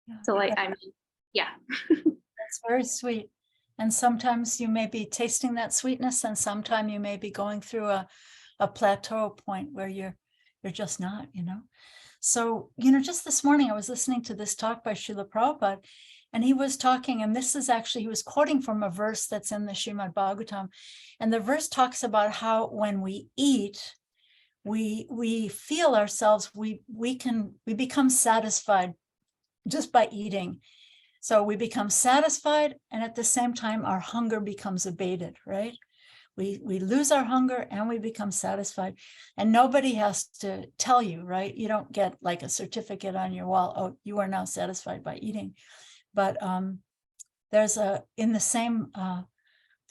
A: Yeah.
L: so like, I mean, yeah.
A: That's very sweet. And sometimes you may be tasting that sweetness, and sometimes you may be going through a plateau point where you're just not, you know. So, you know, just this morning I was listening to this talk by Srila Prabhupada, and he was talking, and this is actually, he was quoting from a verse that's in the Srimad Bhagavatam. And the verse talks about how when we eat, we feel ourselves, we become satisfied just by eating. So we become satisfied, and at the same time, our hunger becomes abated, right? We lose our hunger and we become satisfied. And nobody has to tell you, right? You don't get like a certificate on your wall, oh, you are now satisfied by eating. But there's in the same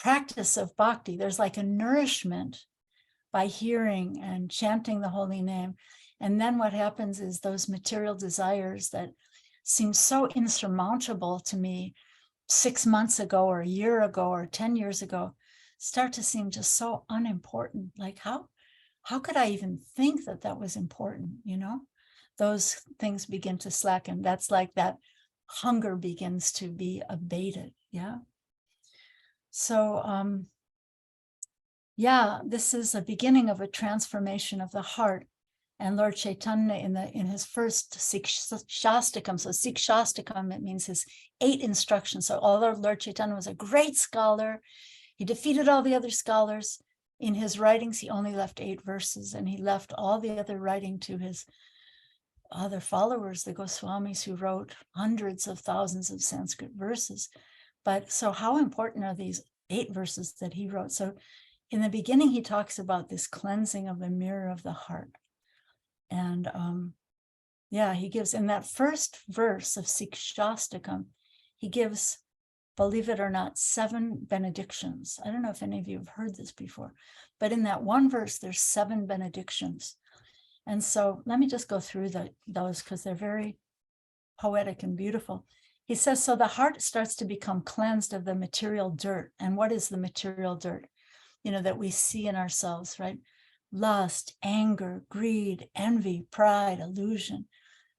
A: practice of bhakti, there's like a nourishment by hearing and chanting the holy name. And then what happens is those material desires that seem so insurmountable to me 6 months ago or a year ago or 10 years ago start to seem just so unimportant. Like how could I even think that that was important, you know? Those things begin to slacken. That's like that hunger begins to be abated, yeah? So, yeah, this is a beginning of a transformation of the heart. And Lord Chaitanya in his first Sikshastakam, so Sikshastakam, it means his 8 instructions. So although Lord Chaitanya was a great scholar, he defeated all the other scholars. In his writings, he only left 8 verses, and he left all the other writing to his other followers, the Goswamis, who wrote hundreds of thousands of Sanskrit verses. But so how important are these 8 verses that he wrote? So in the beginning, he talks about this cleansing of the mirror of the heart. And yeah, he gives in that first verse of Sikshastakam, he gives, believe it or not, 7 benedictions. I don't know if any of you have heard this before, but in that one verse, there's 7 benedictions. And so let me just go through those because they're very poetic and beautiful. He says, so the heart starts to become cleansed of the material dirt. And what is the material dirt? You know, that we see in ourselves, right? Lust, anger, greed, envy, pride, illusion.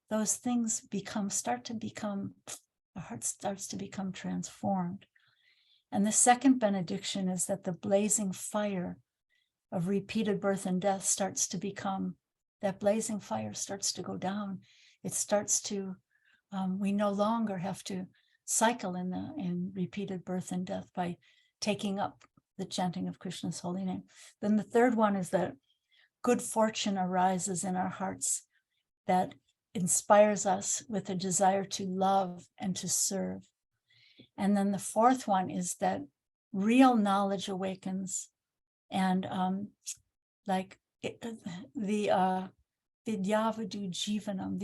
A: Those things the heart starts to become transformed. And the second benediction is that the blazing fire of repeated birth and death starts to become, that blazing fire starts to go down. It starts to, we no longer have to cycle in repeated birth and death by taking up the chanting of Krishna's holy name. Then the third one is that good fortune arises in our hearts that inspires us with a desire to love and to serve. And then the fourth one is that real knowledge awakens, and like the vidyavadu jivanam,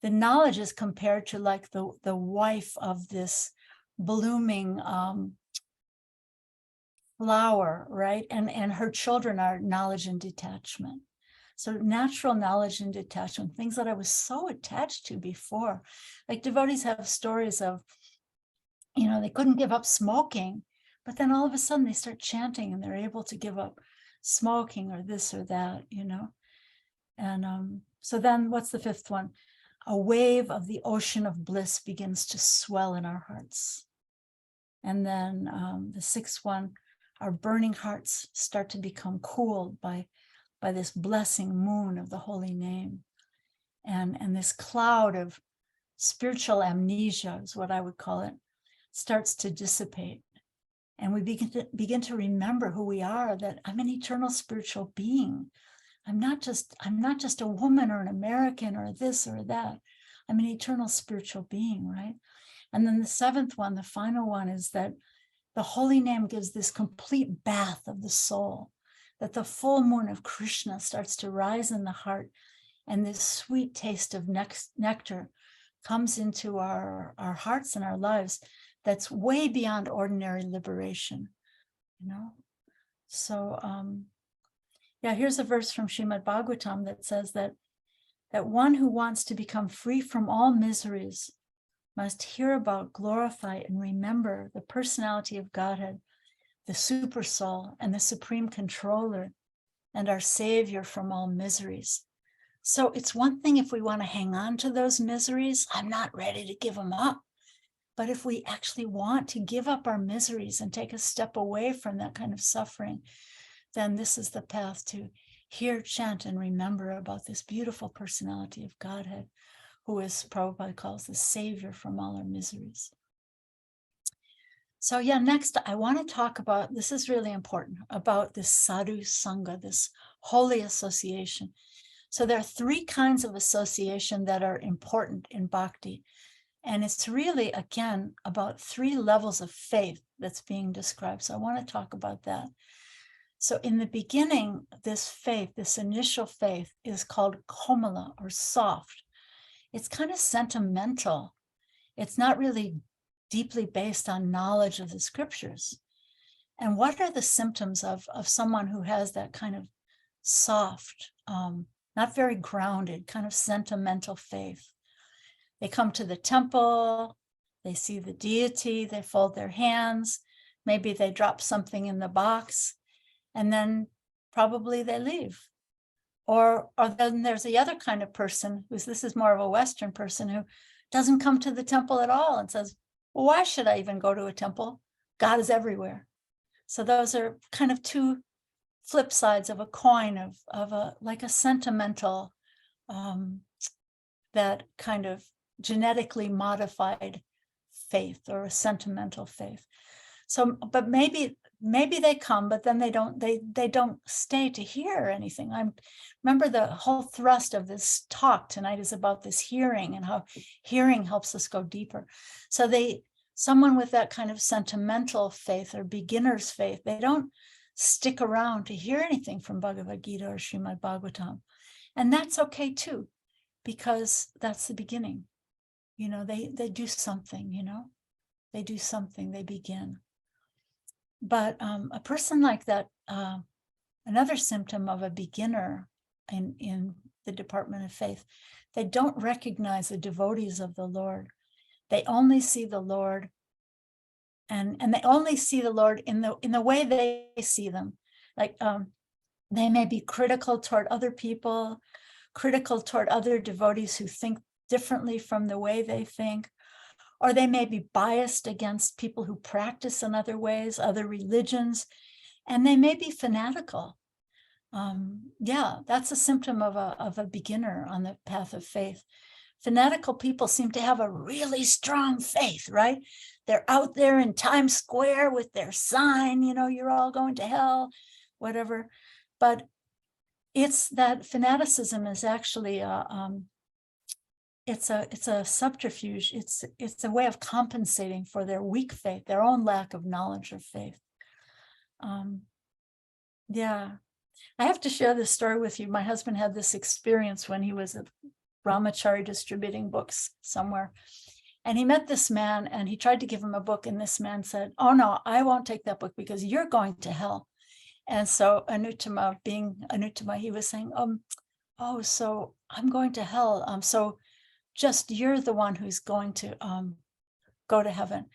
A: the knowledge is compared to like the wife of this blooming flower, right? And her children are knowledge and detachment. So natural knowledge and detachment, things that I was so attached to before. Like devotees have stories of, you know, they couldn't give up smoking, but then all of a sudden they start chanting and they're able to give up smoking or this or that, you know. And so then what's the fifth one? A wave of the ocean of bliss begins to swell in our hearts. And then the sixth one, our burning hearts start to become cooled by this blessing moon of the holy name. And this cloud of spiritual amnesia is what I would call it, starts to dissipate. And we begin to remember who we are, that I'm an eternal spiritual being. I'm not just a woman or an American or this or that. I'm an eternal spiritual being, right? And then the seventh one, the final one, is that the holy name gives this complete bath of the soul, that the full moon of Krishna starts to rise in the heart, and this sweet taste of nectar comes into our hearts and our lives that's way beyond ordinary liberation, you know? So yeah, here's a verse from Srimad Bhagavatam that says that one who wants to become free from all miseries must hear about, glorify, and remember the personality of Godhead, the super soul, and the supreme controller, and our savior from all miseries. So it's one thing if we want to hang on to those miseries, I'm not ready to give them up. But if we actually want to give up our miseries and take a step away from that kind of suffering, then this is the path to hear, chant, and remember about this beautiful personality of Godhead, who is Prabhupada calls the savior from all our miseries. So yeah, next I want to talk about, this is really important, about this sadhu sangha, this holy association. So there are three kinds of association that are important in bhakti. And it's really, again, about three levels of faith that's being described. So I want to talk about that. So in the beginning, this faith, this initial faith, is called komala, or soft. It's kind of sentimental. It's not really deeply based on knowledge of the scriptures. And what are the symptoms of someone who has that kind of soft, not very grounded, kind of sentimental faith? They come to the temple, they see the deity, they fold their hands, maybe they drop something in the box, and then probably they leave. Or then there's the other kind of person, this is more of a Western person, who doesn't come to the temple at all and says, well, why should I even go to a temple? God is everywhere. So those are kind of two flip sides of a coin of a like a sentimental, that kind of genetically modified faith, or a sentimental faith. So, but maybe they come, but then they don't stay to hear anything. I remember the whole thrust of this talk tonight is about this hearing and how hearing helps us go deeper. So someone with that kind of sentimental faith or beginner's faith, they don't stick around to hear anything from Bhagavad Gita or Srimad Bhagavatam. And that's okay too, because that's the beginning. You know, they do something, you know, they do something, they begin. But a person like that, another symptom of a beginner in the department of faith, they don't recognize the devotees of the Lord. They only see the Lord, and they only see the Lord in the way they see them. Like they may be critical toward other people, critical toward other devotees who think differently from the way they think, or they may be biased against people who practice in other ways, other religions, and they may be fanatical. Yeah, that's a symptom of a beginner on the path of faith. Fanatical people seem to have a really strong faith, right? They're out there in Times Square with their sign, you know, you're all going to hell, whatever. But it's that fanaticism is actually it's a subterfuge. It's a way of compensating for their weak faith, their own lack of knowledge of faith. Yeah, I have to share this story with you. My husband had this experience when he was a brahmachari distributing books somewhere. And he met this man and he tried to give him a book. And this man said, oh no, I won't take that book because you're going to hell. And so Anuttama, being Anuttama, he was saying, oh, so I'm going to hell. So just you're the one who's going to go to heaven.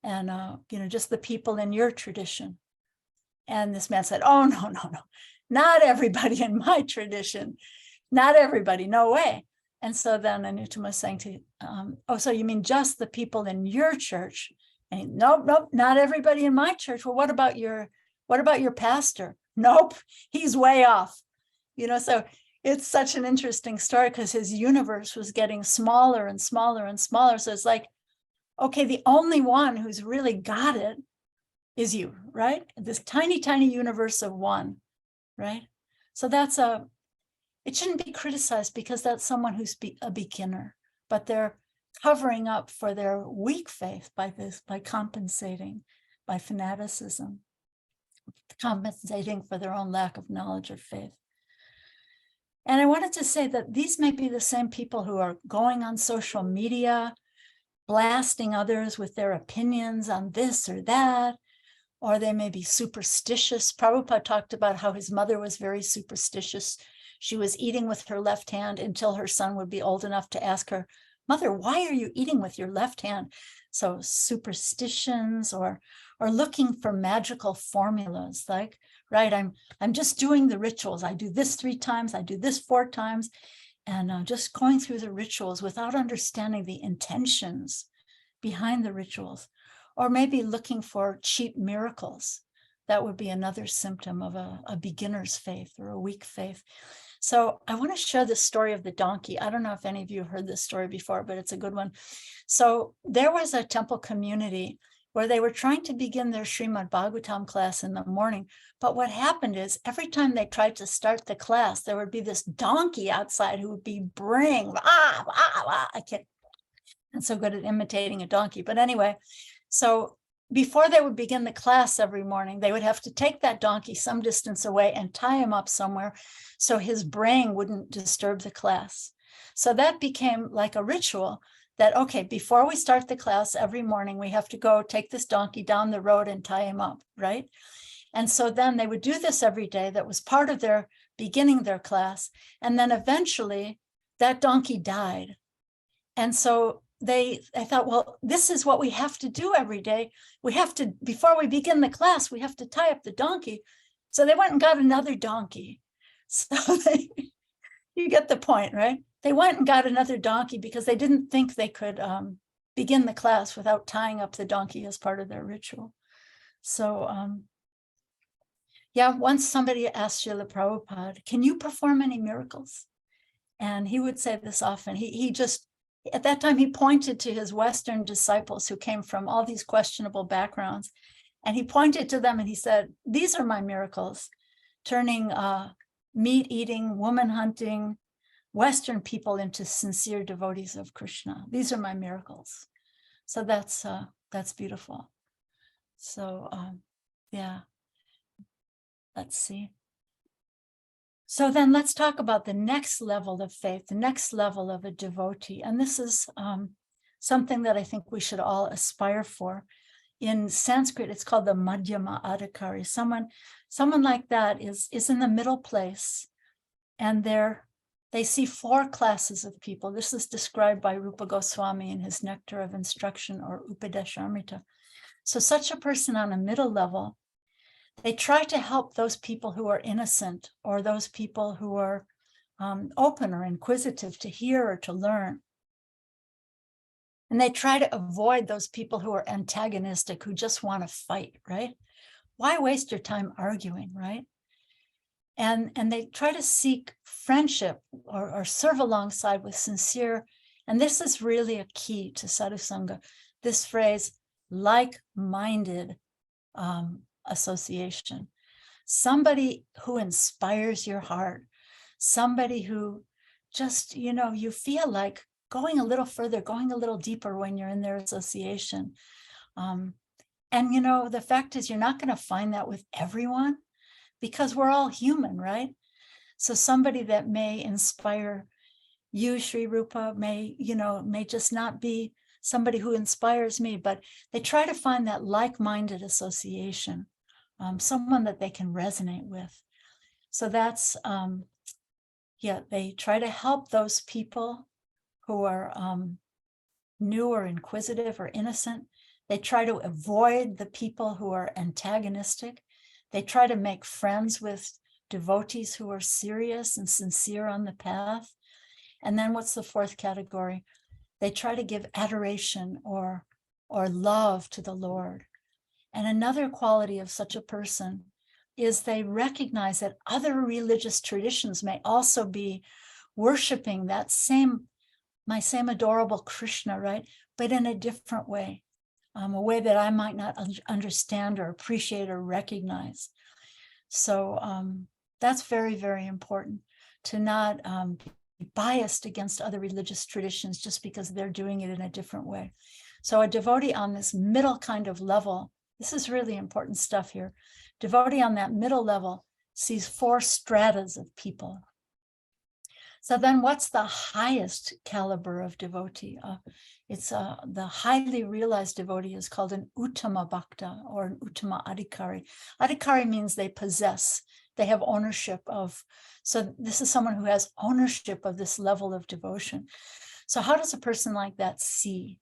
A: And, you know, just the people in your tradition. And this man said, oh, no, not everybody in my tradition. Not everybody, no way. And so then Anuttama was saying to, oh, so you mean just the people in your church? And he, nope, not everybody in my church. Well, what about your pastor? Nope, he's way off. You know, so it's such an interesting story because his universe was getting smaller and smaller and smaller. So it's like, okay, the only one who's really got it is you, right? This tiny, tiny universe of one, right? So it shouldn't be criticized because that's someone who's a beginner, but they're covering up for their weak faith by compensating, by fanaticism, compensating for their own lack of knowledge of faith. And I wanted to say that these may be the same people who are going on social media, blasting others with their opinions on this or that, or they may be superstitious. Prabhupada talked about how his mother was very superstitious. She was eating with her left hand until her son would be old enough to ask her, "Mother, why are you eating with your left hand?" So superstitions, or looking for magical formulas, like, right, I'm just doing the rituals. I do this 3 times, I do this 4 times, and just going through the rituals without understanding the intentions behind the rituals, or maybe looking for cheap miracles. That would be another symptom of a beginner's faith or a weak faith. So I want to share the story of the donkey. I don't know if any of you have heard this story before, but it's a good one. So there was a temple community where they were trying to begin their Srimad Bhagavatam class in the morning. But what happened is every time they tried to start the class, there would be this donkey outside who would be braying. I can't, I'm so good at imitating a donkey. But anyway, so before they would begin the class every morning, they would have to take that donkey some distance away and tie him up somewhere so his braying wouldn't disturb the class. So that became like a ritual that, okay, before we start the class every morning, we have to go take this donkey down the road and tie him up, right? And so then they would do this every day. That was part of their beginning their class. And then eventually that donkey died. And so I thought, well, this is what we have to do every day. We have to, before we begin the class, we have to tie up the donkey. So they went and got another donkey. So you get the point, right? They went and got another donkey because they didn't think they could begin the class without tying up the donkey as part of their ritual. So yeah, once somebody asked Srila Prabhupada, "Can you perform any miracles?" And he would say this often. He just, at that time, he pointed to his Western disciples who came from all these questionable backgrounds. And he pointed to them and he said, "These are my miracles, turning meat-eating, woman-hunting Western people into sincere devotees of Krishna. These are my miracles." So that's beautiful. So yeah, let's see. So then let's talk about the next level of faith, the next level of a devotee. And this is something that I think we should all aspire for. In Sanskrit, it's called the Madhyama Adhikari. Someone like that is in the middle place, and they see 4 classes of people. This is described by Rupa Goswami in his Nectar of Instruction, or Upadeshamrita. So such a person on a middle level, they try to help those people who are innocent, or those people who are open or inquisitive to hear or to learn. And they try to avoid those people who are antagonistic, who just want to fight, right? Why waste your time arguing, right? And they try to seek friendship or serve alongside with sincere, and this is really a key to sadhusanga, this phrase, like-minded association. Somebody who inspires your heart, somebody who just, you feel like going a little further, going a little deeper when you're in their association. And the fact is, you're not going to find that with everyone, because we're all human, right? So somebody that may inspire you, Sri Rupa, may just not be somebody who inspires me, but they try to find that like-minded association, someone that they can resonate with. So that's, they try to help those people who are new or inquisitive or innocent. They try to avoid the people who are antagonistic. They try to make friends with devotees who are serious and sincere on the path. And then what's the 4th category? They try to give adoration or love to the Lord. And another quality of such a person is they recognize that other religious traditions may also be worshiping that my same adorable Krishna, right? But in a different way, a way that I might not understand or appreciate or recognize. So that's very, very important, to not be biased against other religious traditions just because they're doing it in a different way. So a devotee on this middle kind of level, this is really important stuff here. Devotee on that middle level sees 4 stratas of people. So then what's the highest caliber of devotee? It's the highly realized devotee is called an Uttama Bhakta or an Uttama Adhikari. Adhikari means they possess, they have ownership of. So this is someone who has ownership of this level of devotion. So how does a person like that see?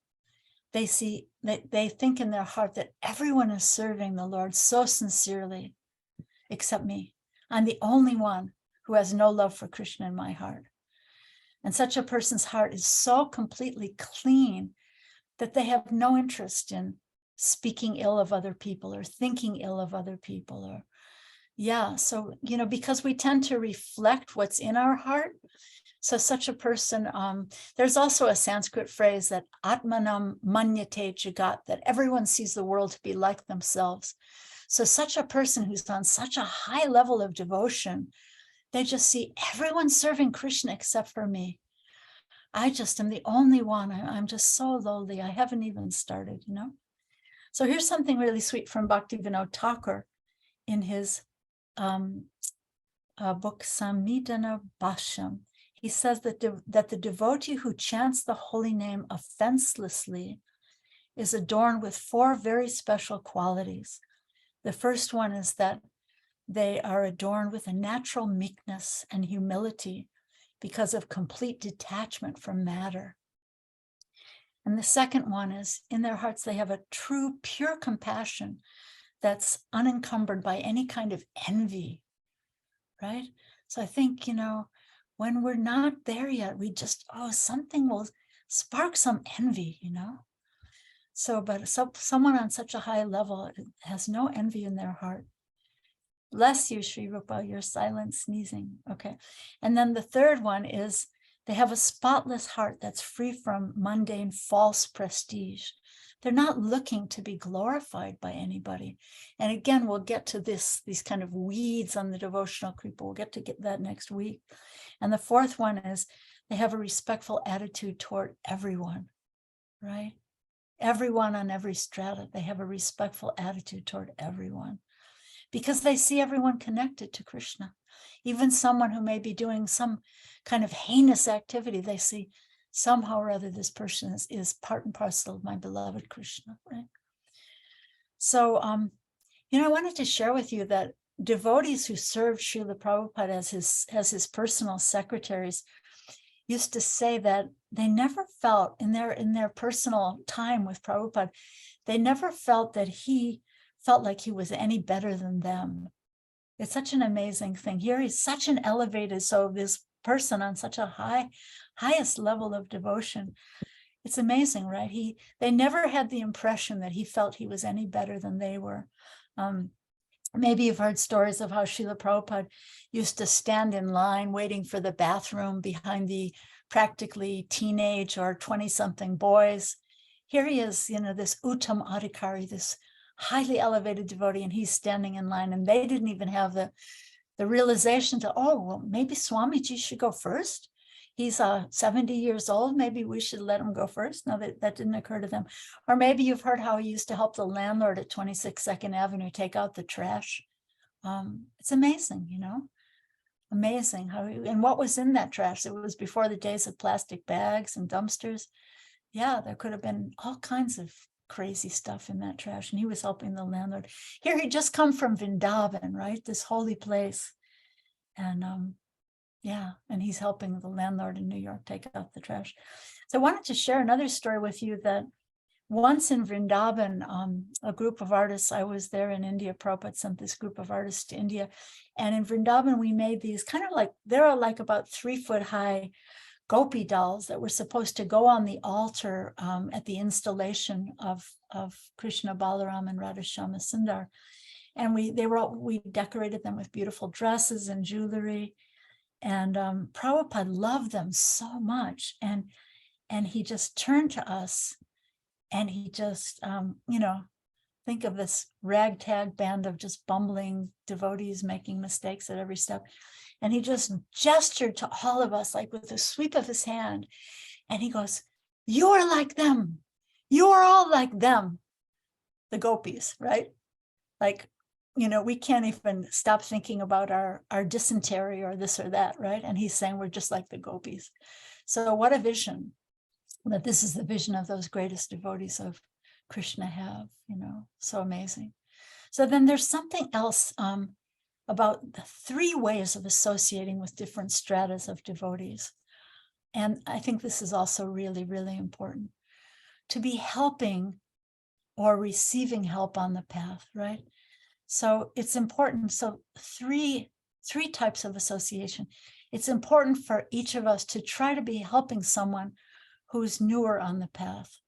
A: They see, they think in their heart that everyone is serving the Lord so sincerely, except me. I'm the only one who has no love for Krishna in my heart. And such a person's heart is so completely clean that they have no interest in speaking ill of other people or thinking ill of other people. Or, yeah, so, you know, because we tend to reflect what's in our heart. So such a person, there's also a Sanskrit phrase that Atmanam Manyate Jagat, that everyone sees the world to be like themselves. So such a person who's on such a high level of devotion, they just see everyone serving Krishna except for me. I just am the only one. I'm just so lowly. I haven't even started, you know. So here's something really sweet from Bhaktivinoda Thakur in his book Samidana Bhashyam. He says that the devotee who chants the holy name offenselessly is adorned with 4 very special qualities. The first one is that they are adorned with a natural meekness and humility because of complete detachment from matter. And the second one is in their hearts, they have a true, pure compassion that's unencumbered by any kind of envy, right? So I think, you know, when we're not there yet, we just, something will spark some envy, you know? So, but someone on such a high level has no envy in their heart. Bless you, Sri Rupa, your silent sneezing. Okay. And then the third one is they have a spotless heart that's free from mundane false prestige. They're not looking to be glorified by anybody. And again, we'll get to these kind of weeds on the devotional creeper. We'll get that next week. And the fourth one is they have a respectful attitude toward everyone, right? Everyone on every strata, they have a respectful attitude toward everyone because they see everyone connected to Krishna. Even someone who may be doing some kind of heinous activity, they see somehow or other this person is part and parcel of my beloved Krishna, right? So, you know, I wanted to share with you that devotees who served Srila Prabhupada as his personal secretaries used to say that they never felt in their personal time with Prabhupada, they never felt that he felt like he was any better than them. It's such an amazing thing. Here he's such an elevated, so this person on such a highest level of devotion. It's amazing, right? They never had the impression that he felt he was any better than they were. Maybe you've heard stories of how Srila Prabhupada used to stand in line waiting for the bathroom behind the practically teenage or 20-something boys. Here he is, you know, this Uttam Adhikari, this highly elevated devotee, and he's standing in line, and they didn't even have the realization to, well, maybe Swamiji should go first. He's 70 years old. Maybe we should let him go first. No, that didn't occur to them. Or maybe you've heard how he used to help the landlord at 26 Second Avenue take out the trash. It's amazing, you know, amazing how, and what was in that trash? It was before the days of plastic bags and dumpsters. Yeah, there could have been all kinds of crazy stuff in that trash, and he was helping the landlord. Here he just come from Vrindavan, right? This holy place. And yeah, and he's helping the landlord in New York take out the trash. So I wanted to share another story with you that once in Vrindavan, a group of artists, I was there in India, Prabhupada sent this group of artists to India. And in Vrindavan, we made these kind of like, they're like about 3-foot high gopi dolls that were supposed to go on the altar at the installation of Krishna, Balaram, and Radhashama Sundar. And we decorated them with beautiful dresses and jewelry. And Prabhupada loved them so much. And he just turned to us and he just, you know, think of this ragtag band of just bumbling devotees making mistakes at every step. And he just gestured to all of us, like with a sweep of his hand. And he goes, "You are like them. You are all like them." The gopis, right? Like, you know, we can't even stop thinking about our dysentery or this or that, right? And he's saying we're just like the gopis. So what a vision. that this is the vision of those greatest devotees of Krishna have, so amazing. So then there's something else about the 3 ways of associating with different stratas of devotees. And I think this is also really, really important. To be helping or receiving help on the path, right? So it's important. So three types of association. It's important for each of us to try to be helping someone who's newer on the path,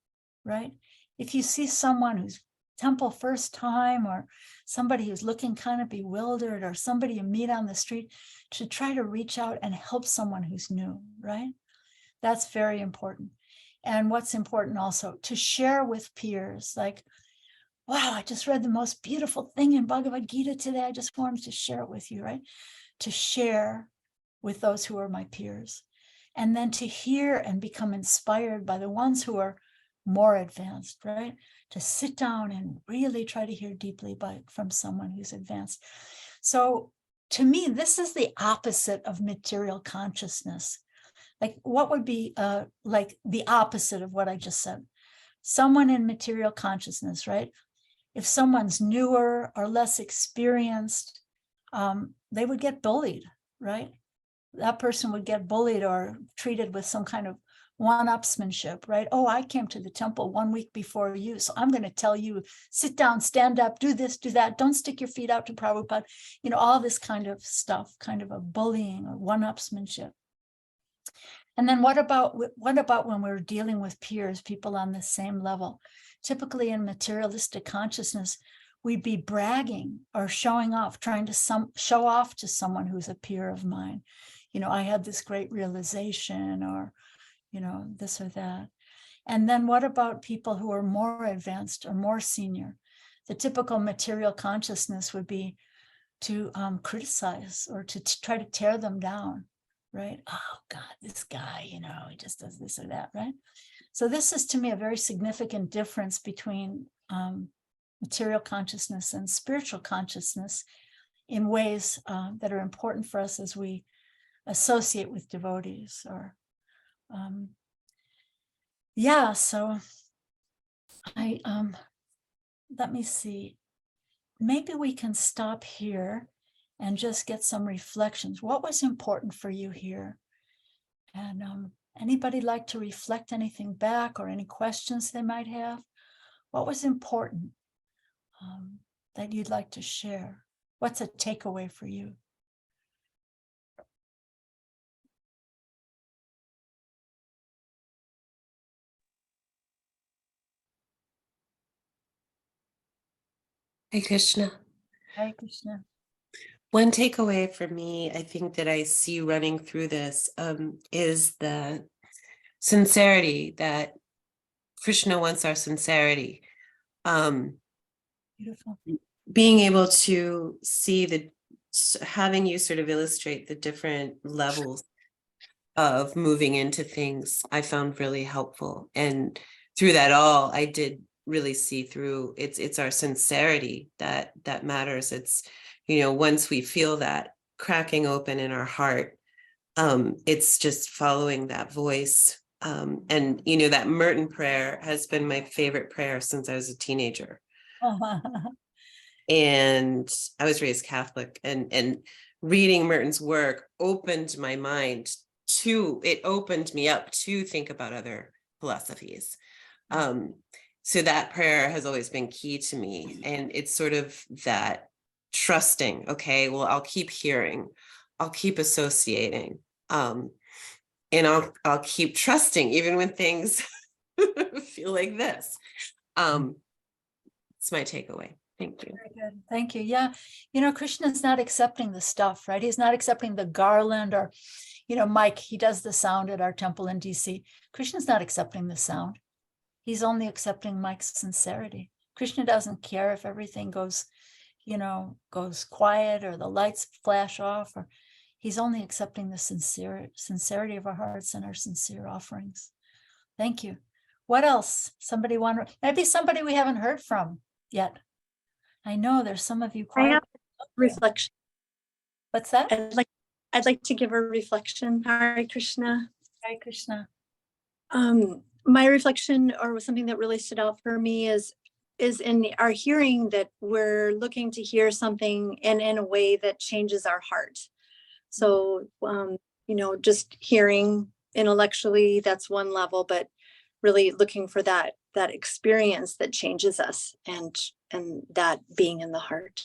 A: right? If you see someone who's temple first time, or somebody who's looking kind of bewildered, or somebody you meet on the street, to try to reach out and help someone who's new, right? That's very important. And what's important also, to share with peers, like, wow, I just read the most beautiful thing in Bhagavad Gita today. I just wanted to share it with you, right? To share with those who are my peers. And then to hear and become inspired by the ones who are more advanced, right? To sit down and really try to hear deeply from someone who's advanced. So to me, this is the opposite of material consciousness. Like, what would be like the opposite of what I just said? Someone in material consciousness, right? If someone's newer or less experienced, they would get bullied, right? That person would get bullied or treated with some kind of one-upsmanship, right? Oh, I came to the temple 1 week before you, so I'm going to tell you, sit down, stand up, do this, do that, don't stick your feet out to Prabhupada, all this kind of stuff, kind of a bullying or one-upsmanship. And then what about when we're dealing with peers, people on the same level? Typically in materialistic consciousness, we'd be bragging or showing off, trying to show off to someone who's a peer of mine. I had this great realization, or, this or that. And then what about people who are more advanced or more senior? The typical material consciousness would be to criticize or to try to tear them down, right? Oh God, this guy, he just does this or that, right? So this is, to me, a very significant difference between material consciousness and spiritual consciousness in ways that are important for us as we associate with devotees. Or so I let me see, maybe we can stop here and just get some reflections. What was important for you here? And anybody like to reflect anything back, or any questions they might have? What was important that you'd like to share? What's a takeaway for you?
C: Hey, Krishna.
A: Hare Krishna.
C: One takeaway for me, I think, that I see running through this is the sincerity, that Krishna wants our sincerity.
A: Beautiful.
C: Being able to see having you sort of illustrate the different levels of moving into things, I found really helpful. And through that all, I did really see through it's our sincerity that matters. It's, once we feel that cracking open in our heart, it's just following that voice. And that Merton prayer has been my favorite prayer since I was a teenager. And I was raised Catholic, and reading Merton's work opened my mind it opened me up to think about other philosophies. So that prayer has always been key to me. And it's sort of that trusting, okay, well, I'll keep hearing, I'll keep associating, and I'll keep trusting even when things feel like this. It's my takeaway. Thank you.
A: Very good. Thank you. Yeah. Krishna's not accepting the stuff, right? He's not accepting the garland, or, Mike, he does the sound at our temple in DC. Krishna's not accepting the sound. He's only accepting Mike's sincerity. Krishna doesn't care if everything goes quiet or the lights flash off, or he's only accepting the sincerity of our hearts and our sincere offerings. Thank you. What else? Maybe somebody we haven't heard from yet. I know there's some of you
M: I
A: quiet.
M: have reflection.
A: What's that?
M: I'd like to give a reflection. Hare Krishna.
A: Hare Krishna.
M: my reflection, or something that really stood out for me, is in our hearing that we're looking to hear something in a way that changes our heart. So, you know, just hearing intellectually, that's one level, but really looking for that experience that changes us, and that being in the heart.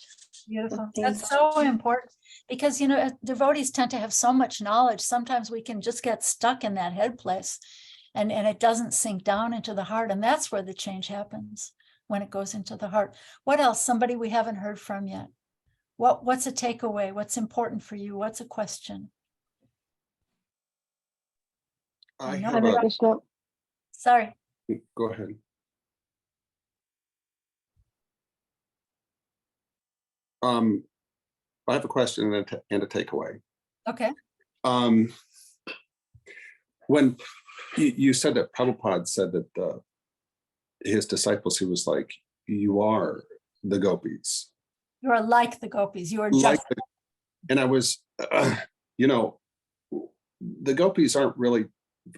A: Beautiful. That's so important, because, you know, devotees tend to have so much knowledge. Sometimes we can just get stuck in that head place, and it doesn't sink down into the heart. And that's where the change happens, when it goes into the heart. What else? Somebody we haven't heard from yet. What's a takeaway? What's important for you? What's a question?
I: I
A: know,
I: have
M: Hare
I: a,
M: Krishna.
A: Sorry.
I: go ahead. I have a question and a takeaway.
A: Okay.
I: When you said that Prabhupada said that his disciples, he was like, you are the gopis.
A: You are like the gopis. You are
I: Like
A: just.
I: and I was, you know, the gopis aren't really,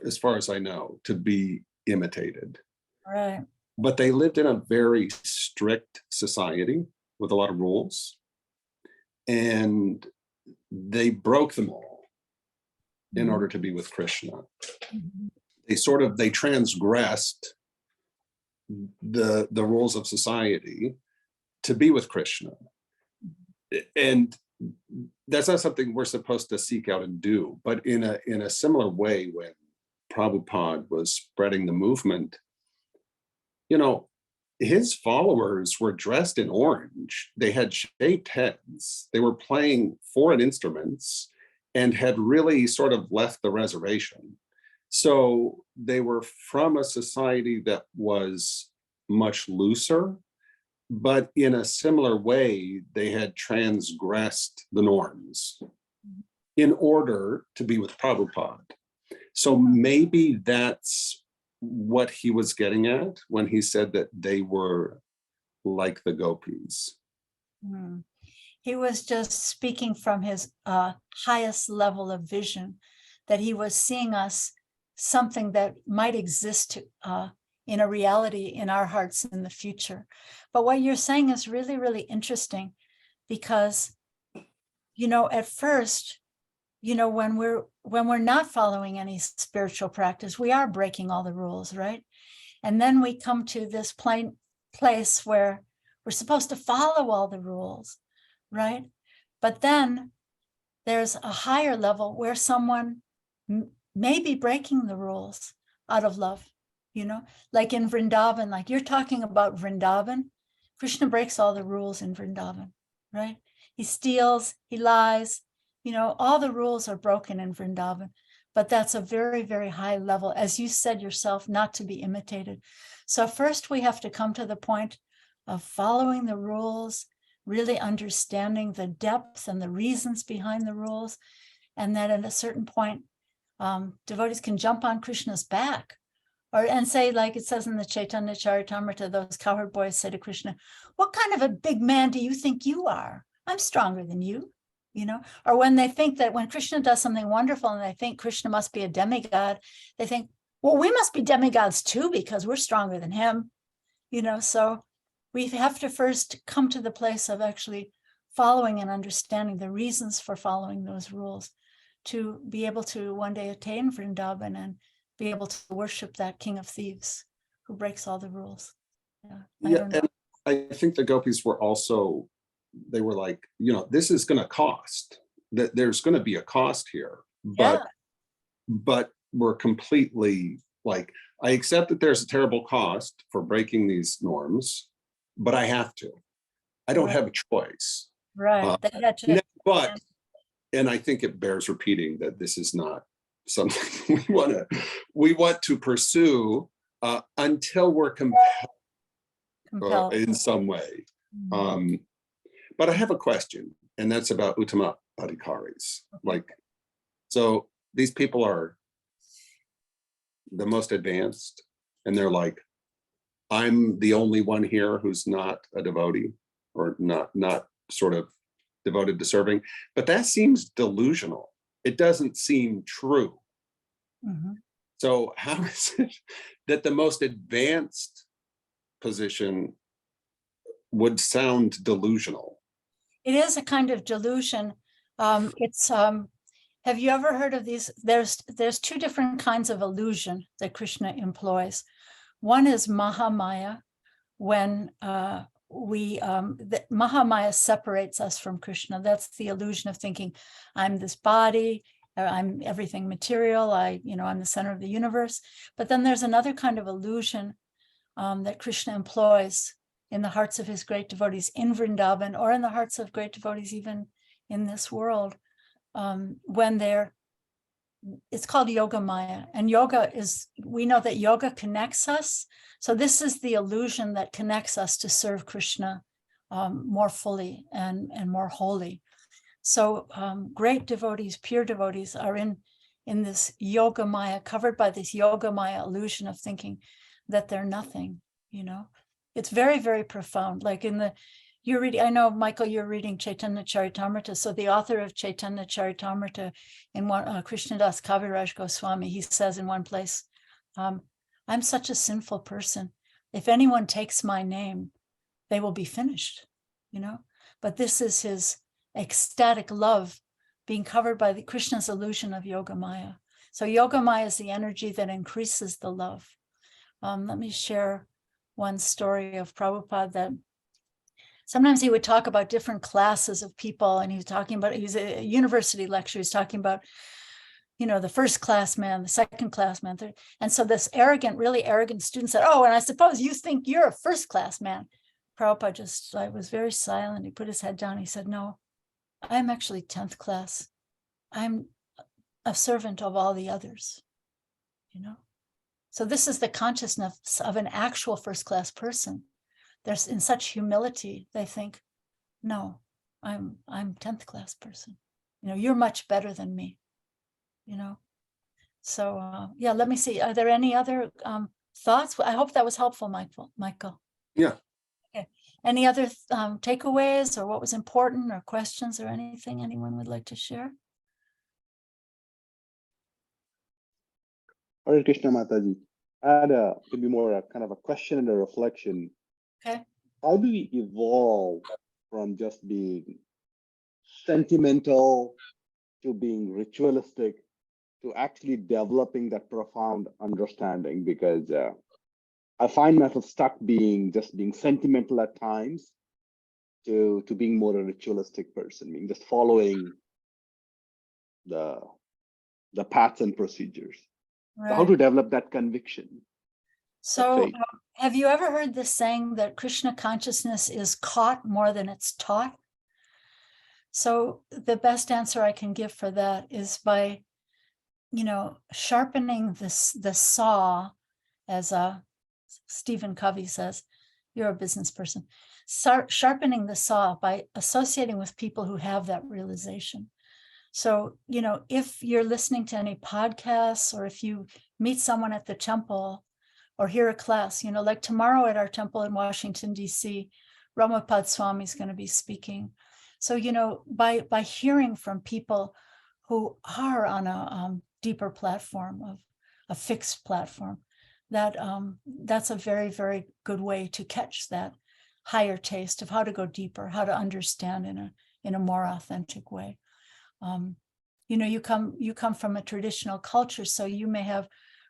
I: as far as I know, to be imitated.
A: Right.
I: But they lived in a very strict society with a lot of rules. And they broke them all in order to be with Krishna.
A: Mm-hmm.
I: They transgressed the rules of society to be with Krishna. And that's not something we're supposed to seek out and do. But in a similar way, when Prabhupada was spreading the movement, you know, his followers were dressed in orange. They had shaved heads. They were playing foreign instruments and had really sort of left the reservation. So they were from a society that was much looser, but in a similar way, they had transgressed the norms in order to be with Prabhupada. So maybe that's what he was getting at when he said that they were like the gopis.
A: He was just speaking from his highest level of vision, that he was seeing us something that might exist in a reality in our hearts in the future. But what you're saying is really, really interesting, because, you know, at first, you know, when we're not following any spiritual practice, we are breaking all the rules, right? And then we come to this place where we're supposed to follow all the rules, right? But then there's a higher level where someone may be breaking the rules out of love, you know, like in Vrindavan, like you're talking about Vrindavan. Krishna breaks all the rules in Vrindavan, right? He steals, he lies, you know, all the rules are broken in Vrindavan, but that's a very, very high level, as you said yourself, not to be imitated. So first we have to come to the point of following the rules, really understanding the depth and the reasons behind the rules. And then at a certain point, devotees can jump on Krishna's back, and say, like it says in the Chaitanya Charitamrita, those cowherd boys say to Krishna, what kind of a big man do you think you are? I'm stronger than you, you know? Or when they think that when Krishna does something wonderful and they think Krishna must be a demigod, they think, well, we must be demigods too, because we're stronger than him, you know? So we have to first come to the place of actually following and understanding the reasons for following those rules, to be able to one day attain Vrindavan and be able to worship that king of thieves who breaks all the rules.
I: Yeah, and I think the gopis were also, they were like, you know, this is going to cost, that there's going to be a cost here, but we're completely like, I accept that there's a terrible cost for breaking these norms, but I have to. I don't have a choice.
A: Right.
I: But, and I think it bears repeating that this is not something we want to pursue until we're compelled in some way. But I have a question, and that's about Uttama Adhikaris. Like, so these people are the most advanced, and they're like, I'm the only one here who's not a devotee, or not sort of devoted to serving. But that seems delusional. It doesn't seem true. So how is it that the most advanced position would sound delusional?
A: It is a kind of delusion. Have you ever heard of these? There's two different kinds of illusion that Krishna employs. One is Mahamaya, when Mahamaya separates us from Krishna. That's the illusion of thinking I'm this body, I'm everything material, I'm the center of the universe. But then there's another kind of illusion that Krishna employs in the hearts of his great devotees in Vrindavan, or in the hearts of great devotees even in this world, when it's called Yoga Maya. And we know that yoga connects us. So this is the illusion that connects us to serve Krishna more fully and more wholly. So great devotees, pure devotees are in this Yoga Maya, covered by this Yoga Maya illusion of thinking that they're nothing, It's very, very profound. Like you're reading, I know, Michael, you're reading Chaitanya Charitamrita. So the author of Chaitanya Charitamrita, in one, Krishnadas Kaviraj Goswami, he says in one place, I'm such a sinful person. If anyone takes my name, they will be finished, But this is his ecstatic love being covered by the Krishna's illusion of Yoga Maya. So Yoga Maya is the energy that increases the love. Let me share one story of Prabhupada that sometimes he would talk about different classes of people, and he was a university lecturer. He's talking about, the first class man, the second class man. And so this really arrogant student said, "Oh, and I suppose you think you're a first class man." Prabhupada was very silent. He put his head down. He said, "No, I'm actually 10th class. I'm a servant of all the others, So this is the consciousness of an actual first class person. There's in such humility, they think, no, I'm 10th class person. You're much better than me, So yeah, let me see. Are there any other thoughts? I hope that was helpful, Michael.
I: Yeah.
A: Okay. Any other takeaways, or what was important, or questions, or anything anyone would like to share?
N: Hare Krishna Mataji. I had maybe more a kind of a question and a reflection.
A: Okay.
N: How do we evolve from just being sentimental to being ritualistic to actually developing that profound understanding? Because I find myself stuck being sentimental at times to being more a ritualistic person, being just following the paths and procedures.
A: Right.
N: So how to develop that conviction?
A: So have you ever heard this saying that Krishna consciousness is caught more than it's taught? So the best answer I can give for that is by, sharpening the saw, as Stephen Covey says. You're a business person. Sharpening the saw by associating with people who have that realization. So, if you're listening to any podcasts, or if you meet someone at the temple or hear a class, like tomorrow at our temple in Washington, D.C., Ramapad Swami is going to be speaking. So, by hearing from people who are on a deeper platform, of a fixed platform, that's a very, very good way to catch that higher taste of how to go deeper, how to understand in a more authentic way. You come from a traditional culture, so you may have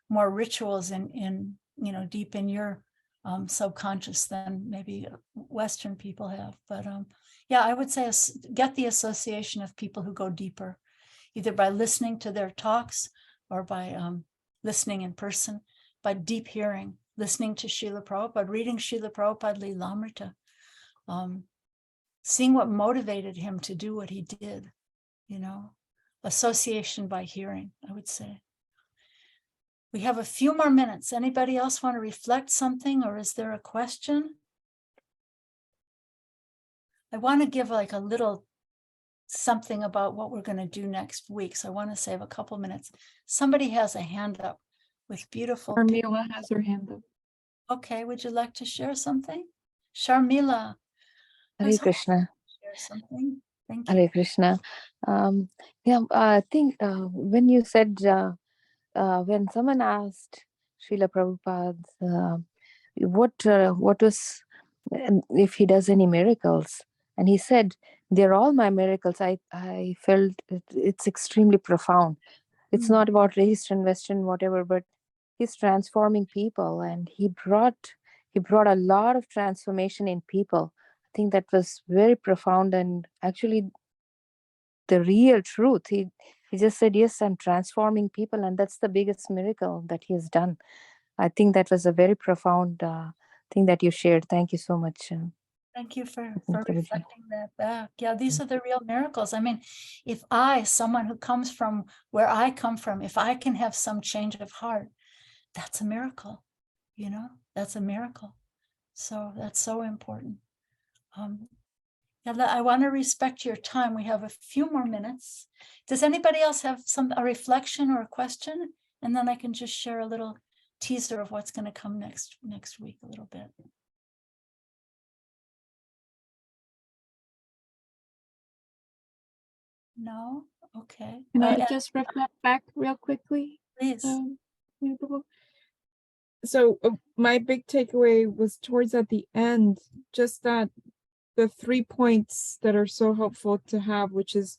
A: more rituals in deep in your subconscious than maybe Western people have. But yeah, I would say get the association of people who go deeper, either by listening to their talks or by listening in person, by deep hearing, listening to Srila Prabhupada, reading Srila Prabhupada Lilamrita, seeing what motivated him to do what he did, association by hearing, I would say. We have a few more minutes. Anybody else want to reflect something, or is there a question? I want to give like a little something about what we're going to do next week. So I want to save a couple minutes. Somebody has a hand up with beautiful.
O: Sharmila has her hand up.
A: Okay, would you like to share something? Sharmila.
O: Hare Krishna.
A: Share something. Thank you.
O: Hare Krishna. I think when you said when someone asked Srila Prabhupada what was if he does any miracles, and he said, "They're all my miracles." I felt it's extremely profound. It's not about East and Western, whatever, but he's transforming people, and he brought a lot of transformation in people. I think that was very profound and actually the real truth. He just said, "Yes, I'm transforming people," and that's the biggest miracle that he has done. I think that was a very profound thing that you shared. Thank you so much.
A: Thank you for
O: Prabhuji.
A: reflecting that back. Yeah, these are the real miracles. I mean, if I, someone who comes from where I come from, if I can have some change of heart, that's a miracle, you know, that's a miracle. So that's so important. Yeah, I want to respect your time. We have a few more minutes. Does anybody else have a reflection or a question? And then I can just share a little teaser of what's going to come next week a little bit. No? Okay.
O: Can I just reflect back real quickly?
A: Please.
O: So my big takeaway was towards at the end, just that the 3 points that are so helpful to have, which is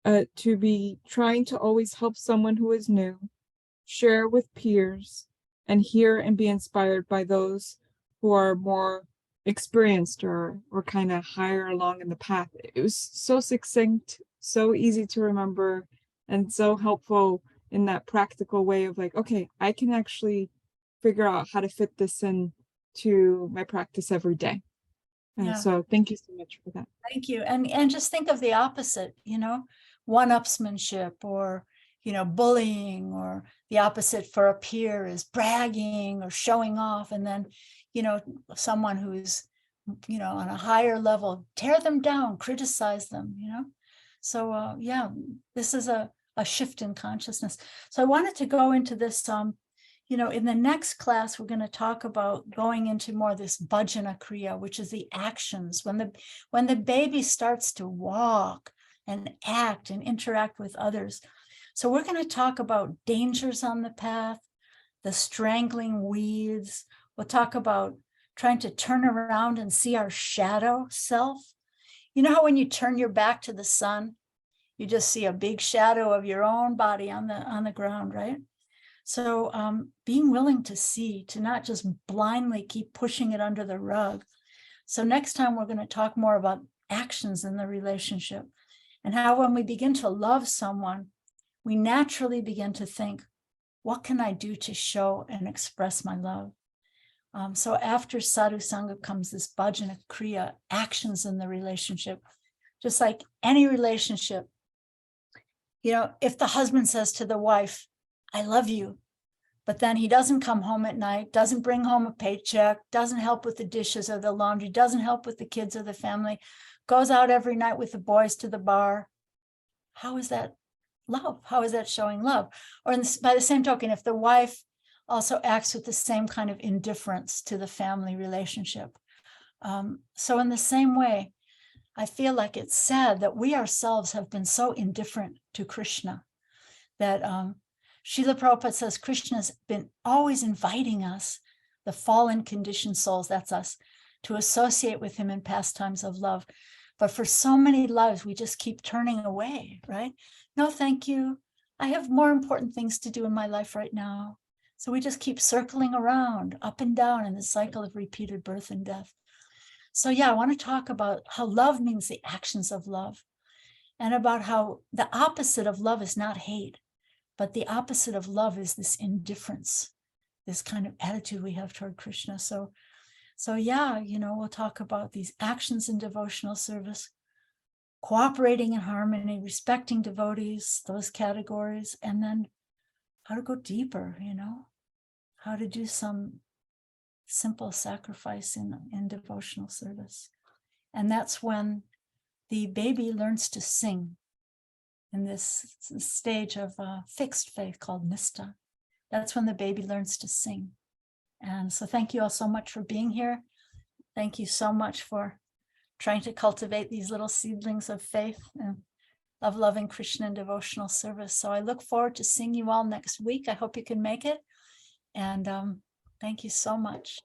O: to be trying to always help someone who is new, share with peers, and hear and be inspired by those who are more experienced or kind of higher along in the path. It was so succinct, so easy to remember, and so helpful in that practical way of like, okay, I can actually figure out how to fit this in to my practice every day. And
A: Yeah.
O: so thank you so much for that.
A: Thank you. And just think of the opposite, you know, one-upsmanship or, you know, bullying, or the opposite for a peer is bragging or showing off. And then, you know, someone who's, you know, on a higher level, tear them down, criticize them, you know. So yeah, this is a shift in consciousness. So I wanted to go into this, you know, in the next class, we're going to talk about going into more of this bhajana kriya, which is the actions. When the baby starts to walk and act and interact with others. So we're going to talk about dangers on the path, the strangling weeds. We'll talk about trying to turn around and see our shadow self. You know how when you turn your back to the sun, you just see a big shadow of your own body on the ground, right? So being willing to see, to not just blindly keep pushing it under the rug. So next time we're going to talk more about actions in the relationship and how when we begin to love someone, we naturally begin to think, what can I do to show and express my love? So after sadhu sangha comes this bhajana kriya, actions in the relationship, just like any relationship. You know, if the husband says to the wife, I love you, but then he doesn't come home at night, doesn't bring home a paycheck, doesn't help with the dishes or the laundry, doesn't help with the kids or the family, goes out every night with the boys to the bar. How is that love? How is that showing love? Or by the same token, if the wife also acts with the same kind of indifference to the family relationship. So in the same way, I feel like it's sad that we ourselves have been so indifferent to Krishna that Srila Prabhupada says Krishna's been always inviting us, the fallen conditioned souls, that's us, to associate with him in pastimes of love. But for so many lives, we just keep turning away, right? No, thank you. I have more important things to do in my life right now. So we just keep circling around, up and down in the cycle of repeated birth and death. So yeah, I want to talk about how love means the actions of love, and about how the opposite of love is not hate, but the opposite of love is this indifference, this kind of attitude we have toward Krishna. So yeah, you know, we'll talk about these actions in devotional service, cooperating in harmony, respecting devotees, those categories, and then how to go deeper, you know, how to do some simple sacrifice in devotional service. And that's when the baby learns to sing in this stage of fixed faith called nista. That's when the baby learns to sing. And so thank you all so much for being here. Thank you so much for trying to cultivate these little seedlings of faith. And of loving Krishna and devotional service. So I look forward to seeing you all next week. I hope you can make it. And thank you so much.